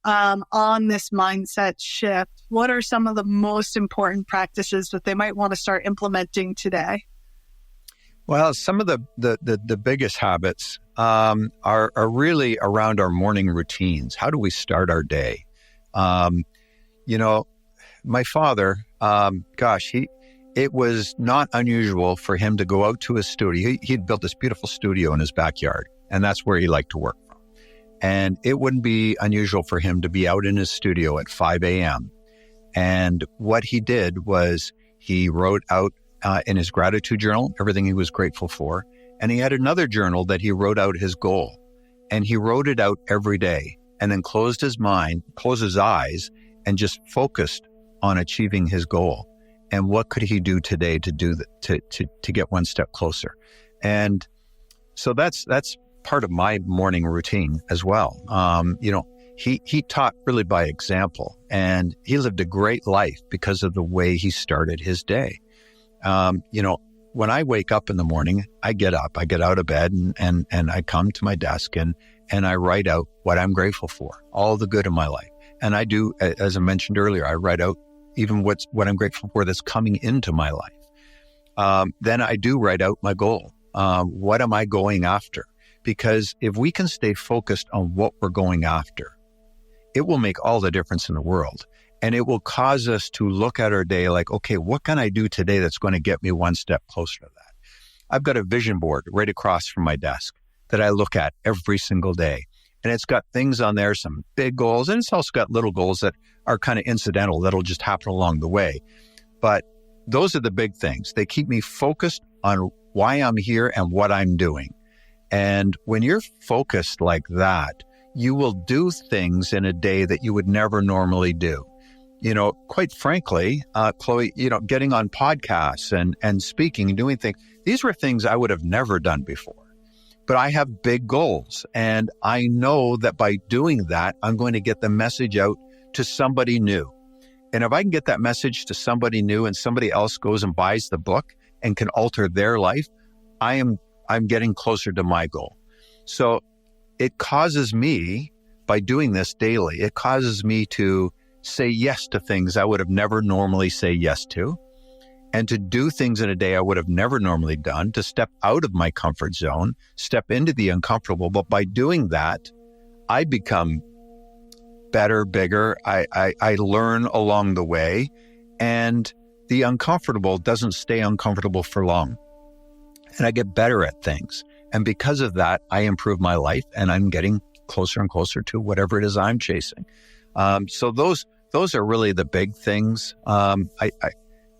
on this mindset shift? What are some of the most important practices that they might want to start implementing today? Well, some of the biggest habits are really around our morning routines. How do we start our day? You know, my father, it was not unusual for him to go out to his studio. He'd built this beautiful studio in his backyard, and that's where he liked to work from. And it wouldn't be unusual for him to be out in his studio at 5 a.m. And what he did was he wrote out in his gratitude journal everything he was grateful for. And he had another journal that he wrote out his goal. And he wrote it out every day and then closed his eyes, and just focused on achieving his goal. And what could he do today to do that, to get one step closer? And so that's part of my morning routine as well. He taught really by example, and he lived a great life because of the way he started his day. When I wake up in the morning, I get out of bed and I come to my desk and I write out what I'm grateful for, all the good in my life. And I do, as I mentioned earlier, I write out even what I'm grateful for that's coming into my life. Then I do write out my goal. What am I going after? Because if we can stay focused on what we're going after, it will make all the difference in the world. And it will cause us to look at our day like, okay, what can I do today that's going to get me one step closer to that? I've got a vision board right across from my desk that I look at every single day. And it's got things on there, some big goals, and it's also got little goals that are kind of incidental, that'll just happen along the way. But those are the big things. They keep me focused on why I'm here and what I'm doing. And when you're focused like that, you will do things in a day that you would never normally do. Quite frankly, Chloe, getting on podcasts and speaking and doing things, these were things I would have never done before. But I have big goals, and I know that by doing that, I'm going to get the message out to somebody new. And if I can get that message to somebody new and somebody else goes and buys the book and can alter their life, I'm getting closer to my goal. So it causes me, by doing this daily, it causes me to say yes to things I would have never normally say yes to, and to do things in a day I would have never normally done, to step out of my comfort zone, step into the uncomfortable. But by doing that, I become better, bigger. I learn along the way, and the uncomfortable doesn't stay uncomfortable for long. And I get better at things. And because of that, I improve my life, and I'm getting closer and closer to whatever it is I'm chasing. So those are really the big things.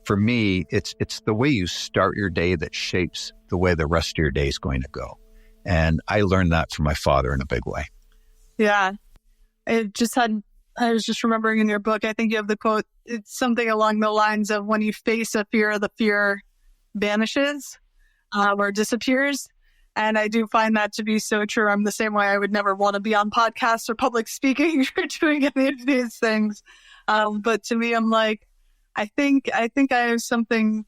For me, it's the way you start your day that shapes the way the rest of your day is going to go. And I learned that from my father in a big way. Yeah. I was just remembering in your book, I think you have the quote, it's something along the lines of, when you face a fear, the fear vanishes or disappears. And I do find that to be so true. I'm the same way. I would never want to be on podcasts or public speaking or doing any of these things. But to me, I'm like, I think I have something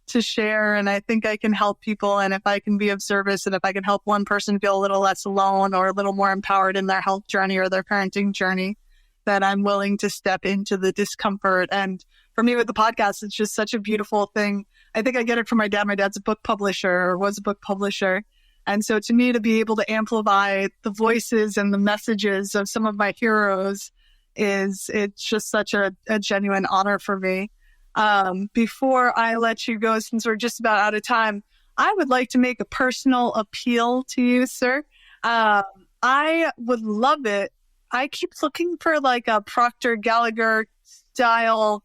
to share, and I think I can help people. And if I can be of service, and if I can help one person feel a little less alone or a little more empowered in their health journey or their parenting journey, then I'm willing to step into the discomfort. And for me with the podcast, it's just such a beautiful thing. I think I get it from my dad. My dad's a book publisher, or was a book publisher. And so to me, to be able to amplify the voices and the messages of some of my heroes it's just such a genuine honor for me. Before I let you go, since we're just about out of time, I would like to make a personal appeal to you, sir. I would love it. I keep looking for like a Proctor Gallagher style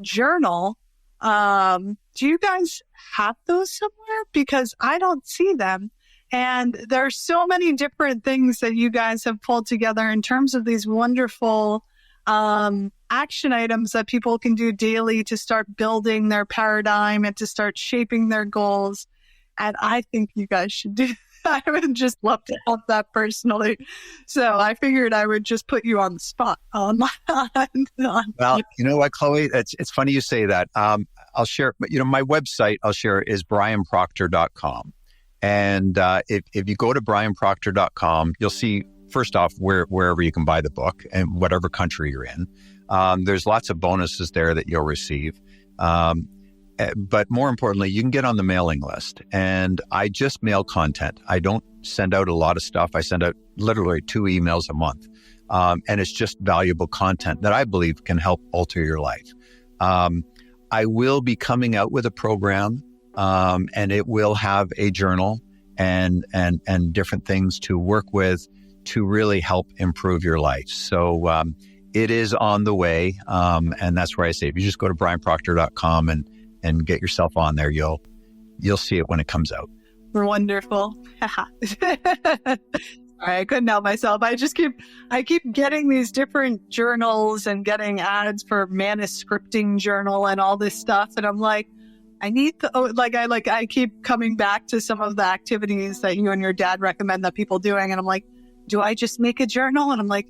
journal. Do you guys have those somewhere? Because I don't see them. And there are so many different things that you guys have pulled together in terms of these wonderful action items that people can do daily to start building their paradigm and to start shaping their goals. And I think you guys should do that. I would just love to help that personally. So I figured I would just put you on the spot. Well, you know what, Chloe? It's funny you say that. I'll share, my website I'll share is brianproctor.com. And if you go to brianproctor.com, you'll see, first off, wherever you can buy the book and whatever country you're in. There's lots of bonuses there that you'll receive. But more importantly, you can get on the mailing list. And I just mail content. I don't send out a lot of stuff. I send out literally 2 emails a month. And it's just valuable content that I believe can help alter your life. I will be coming out with a program, and it will have a journal and different things to work with to really help improve your life. So it is on the way. And that's where I say, if you just go to brianproctor.com and get yourself on there, you'll see it when it comes out. Wonderful. I couldn't help myself. I keep getting these different journals and getting ads for manuscripting journal and all this stuff. And I'm like, I keep coming back to some of the activities that you and your dad recommend that people doing. And I'm like, do I just make a journal? And I'm like,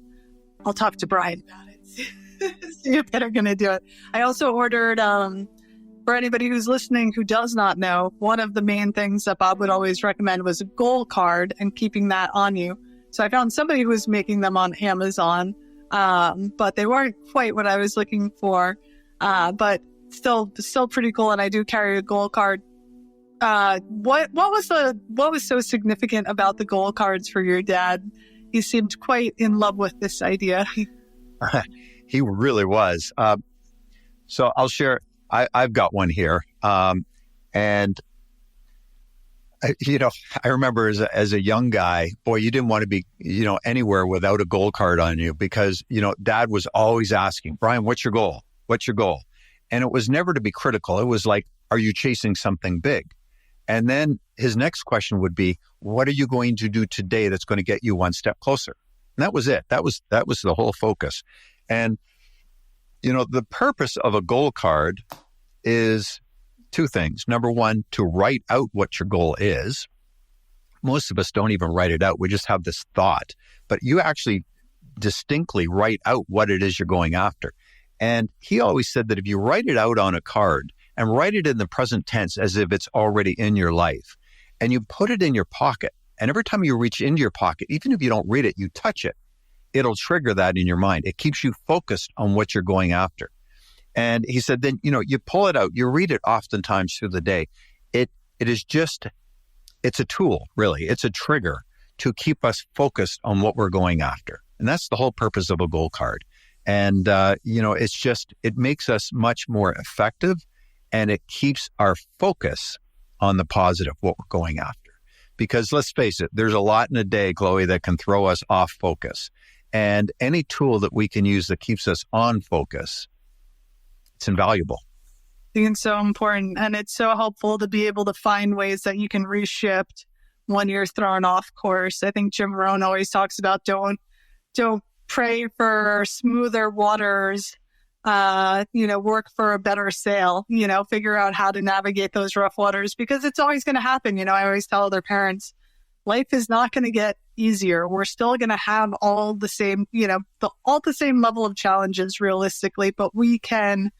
I'll talk to Brian about it. See if they're going to do it. I also ordered, for anybody who's listening who does not know, one of the main things that Bob would always recommend was a goal card and keeping that on you. So I found somebody who was making them on Amazon, but they weren't quite what I was looking for, but still pretty cool. And I do carry a goal card. What was so significant about the goal cards for your dad? He seemed quite in love with this idea. He really was. So I'll share. I've got one here. And I remember as a young guy, boy, you didn't want to be, anywhere without a goal card on you because, Dad was always asking, Brian, what's your goal? What's your goal? And it was never to be critical. It was like, are you chasing something big? And then his next question would be, what are you going to do today that's going to get you one step closer? And that was it. That was the whole focus. And the purpose of a goal card is 2 things. Number one, to write out what your goal is. Most of us don't even write it out. We just have this thought, but you actually distinctly write out what it is you're going after. And he always said that if you write it out on a card and write it in the present tense as if it's already in your life, and you put it in your pocket, and every time you reach into your pocket, even if you don't read it, you touch it, it'll trigger that in your mind. It keeps you focused on what you're going after. And he said, then, you pull it out, you read it oftentimes through the day. It's a tool, really. It's a trigger to keep us focused on what we're going after. And that's the whole purpose of a goal card. And, it makes us much more effective, and it keeps our focus on the positive, what we're going after. Because let's face it, there's a lot in a day, Chloe, that can throw us off focus. And any tool that we can use that keeps us on focus, it's invaluable. I think it's so important. And it's so helpful to be able to find ways that you can reshift when you're thrown off course. I think Jim Rohn always talks about don't pray for smoother waters, work for a better sail, figure out how to navigate those rough waters because it's always going to happen. I always tell other parents, life is not going to get easier. We're still going to have all the same, all the same level of challenges realistically, but we can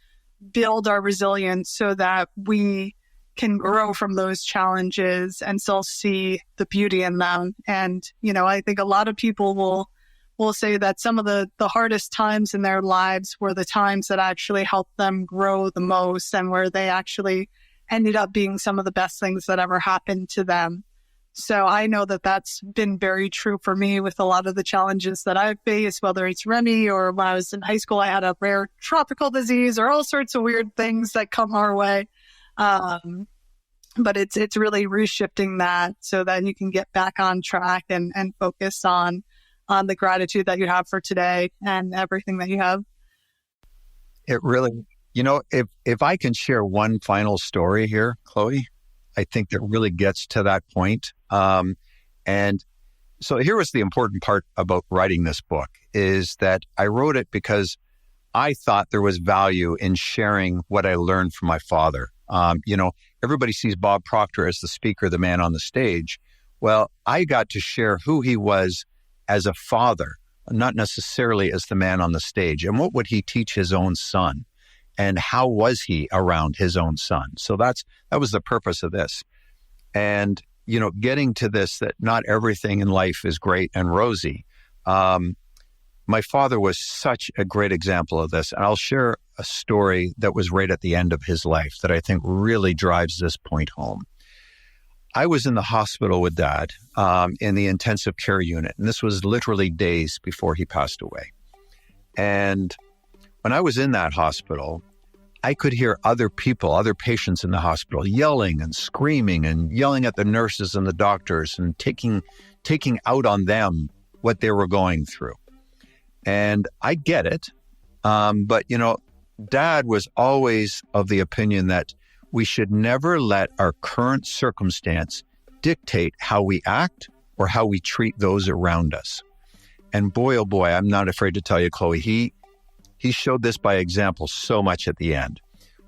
build our resilience so that we can grow from those challenges and still see the beauty in them. And, I think a lot of people will say that some of the hardest times in their lives were the times that actually helped them grow the most and where they actually ended up being some of the best things that ever happened to them. So I know that that's been very true for me with a lot of the challenges that I've faced, whether it's Remy or when I was in high school, I had a rare tropical disease or all sorts of weird things that come our way. But it's really reshifting that so that you can get back on track and focus on the gratitude that you have for today and everything that you have. It really, if I can share one final story here, Chloe, I think that really gets to that point. And so here was the important part about writing this book is that I wrote it because I thought there was value in sharing what I learned from my father. Everybody sees Bob Proctor as the speaker, the man on the stage. Well, I got to share who he was as a father, not necessarily as the man on the stage. And what would he teach his own son? And how was he around his own son? So that was the purpose of this. And, getting to this, that not everything in life is great and rosy. My father was such a great example of this. And I'll share a story that was right at the end of his life that I think really drives this point home. I was in the hospital with Dad in the intensive care unit, and this was literally days before he passed away. And when I was in that hospital, I could hear other people, other patients in the hospital yelling and screaming and yelling at the nurses and the doctors and taking out on them what they were going through. And I get it. But, Dad was always of the opinion that we should never let our current circumstance dictate how we act or how we treat those around us. And boy, oh boy, I'm not afraid to tell you, Chloe, he showed this by example so much at the end.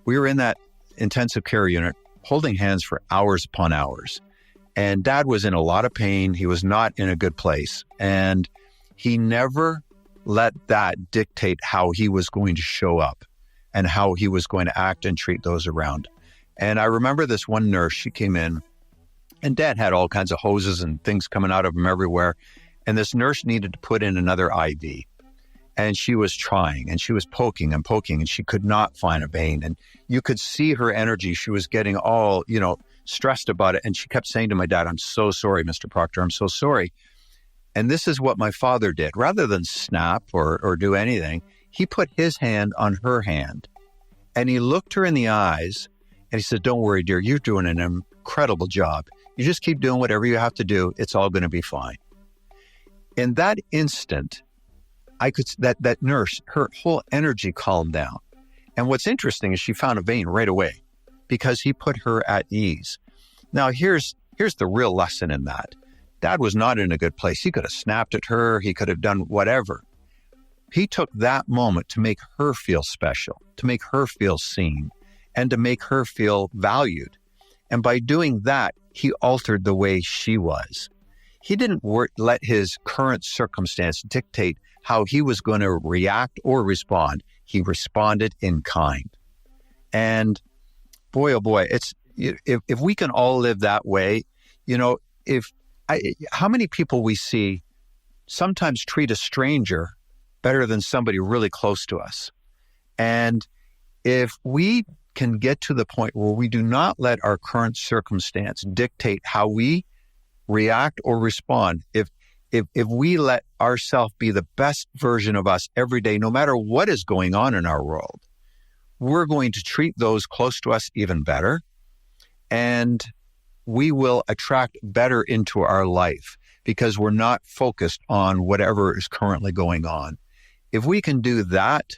We were in that intensive care unit holding hands for hours upon hours. And Dad was in a lot of pain. He was not in a good place. And he never let that dictate how he was going to show up and how he was going to act and treat those around. And I remember this one nurse, she came in, and Dad had all kinds of hoses and things coming out of him everywhere. And this nurse needed to put in another IV. And she was trying, and she was poking, and she could not find a vein. And you could see her energy. She was getting all, stressed about it. And she kept saying to my dad, "I'm so sorry, Mr. Proctor, I'm so sorry." And this is what my father did. Rather than snap or do anything, he put his hand on her hand, and he looked her in the eyes, and he said, "Don't worry, dear, you're doing an incredible job. You just keep doing whatever you have to do. It's all going to be fine." In that instant, I could, that nurse, her whole energy calmed down. And what's interesting is she found a vein right away because he put her at ease. Now, here's the real lesson in that. Dad was not in a good place. He could have snapped at her. He could have done whatever. He took that moment to make her feel special, to make her feel seen, and to make her feel valued. And by doing that, he altered the way she was. He didn't let his current circumstance dictate how he was going to react or respond. He responded in kind. And boy, oh boy, if we can all live that way, how many people we see sometimes treat a stranger better than somebody really close to us. And if we can get to the point where we do not let our current circumstance dictate how we react or respond, if we let ourselves be the best version of us every day, no matter what is going on in our world, we're going to treat those close to us even better. And we will attract better into our life because we're not focused on whatever is currently going on. If we can do that,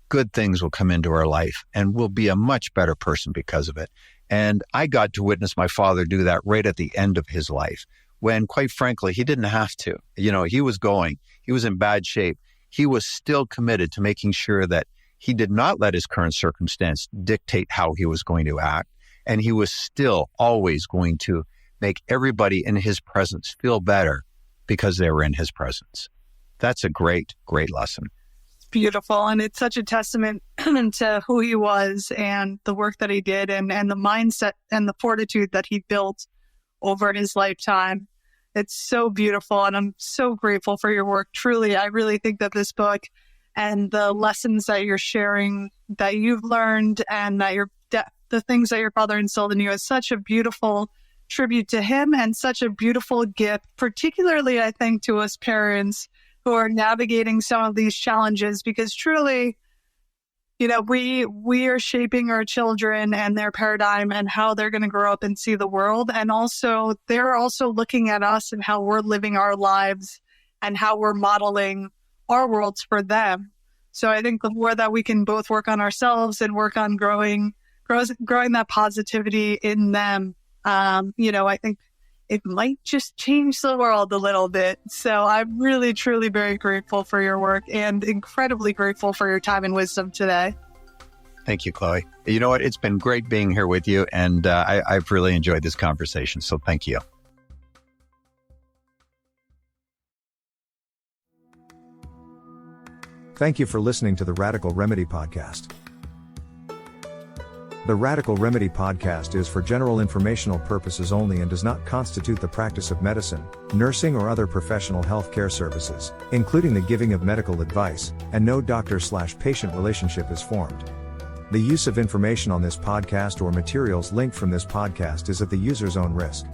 good things will come into our life and we'll be a much better person because of it. And I got to witness my father do that right at the end of his life when, quite frankly, he didn't have to. He was in bad shape. He was still committed to making sure that he did not let his current circumstance dictate how he was going to act. And he was still always going to make everybody in his presence feel better because they were in his presence. That's a great, great lesson. It's beautiful. And it's such a testament to who he was and the work that he did and the mindset and the fortitude that he built over his lifetime. It's so beautiful. And I'm so grateful for your work. Truly, I really think that this book and the lessons that you're sharing, that you've learned, and that the things that your father instilled in you is such a beautiful tribute to him and such a beautiful gift, particularly, I think, to us parents who are navigating some of these challenges, because truly, we are shaping our children and their paradigm and how they're going to grow up and see the world. And also, they're also looking at us and how we're living our lives and how we're modeling our worlds for them. So I think the more that we can both work on ourselves and work on growing that positivity in them, I think it might just change the world a little bit. So I'm really, truly very grateful for your work and incredibly grateful for your time and wisdom today. Thank you, Chloe. You know what? It's been great being here with you, and I've really enjoyed this conversation. So thank you. Thank you for listening to the Radical Remedy podcast. The Radical Remedy podcast is for general informational purposes only and does not constitute the practice of medicine, nursing or other professional healthcare services, including the giving of medical advice, and no doctor/patient relationship is formed. The use of information on this podcast or materials linked from this podcast is at the user's own risk.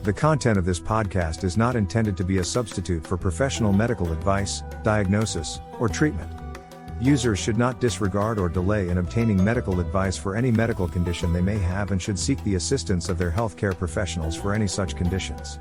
The content of this podcast is not intended to be a substitute for professional medical advice, diagnosis, or treatment. Users should not disregard or delay in obtaining medical advice for any medical condition they may have and should seek the assistance of their healthcare professionals for any such conditions.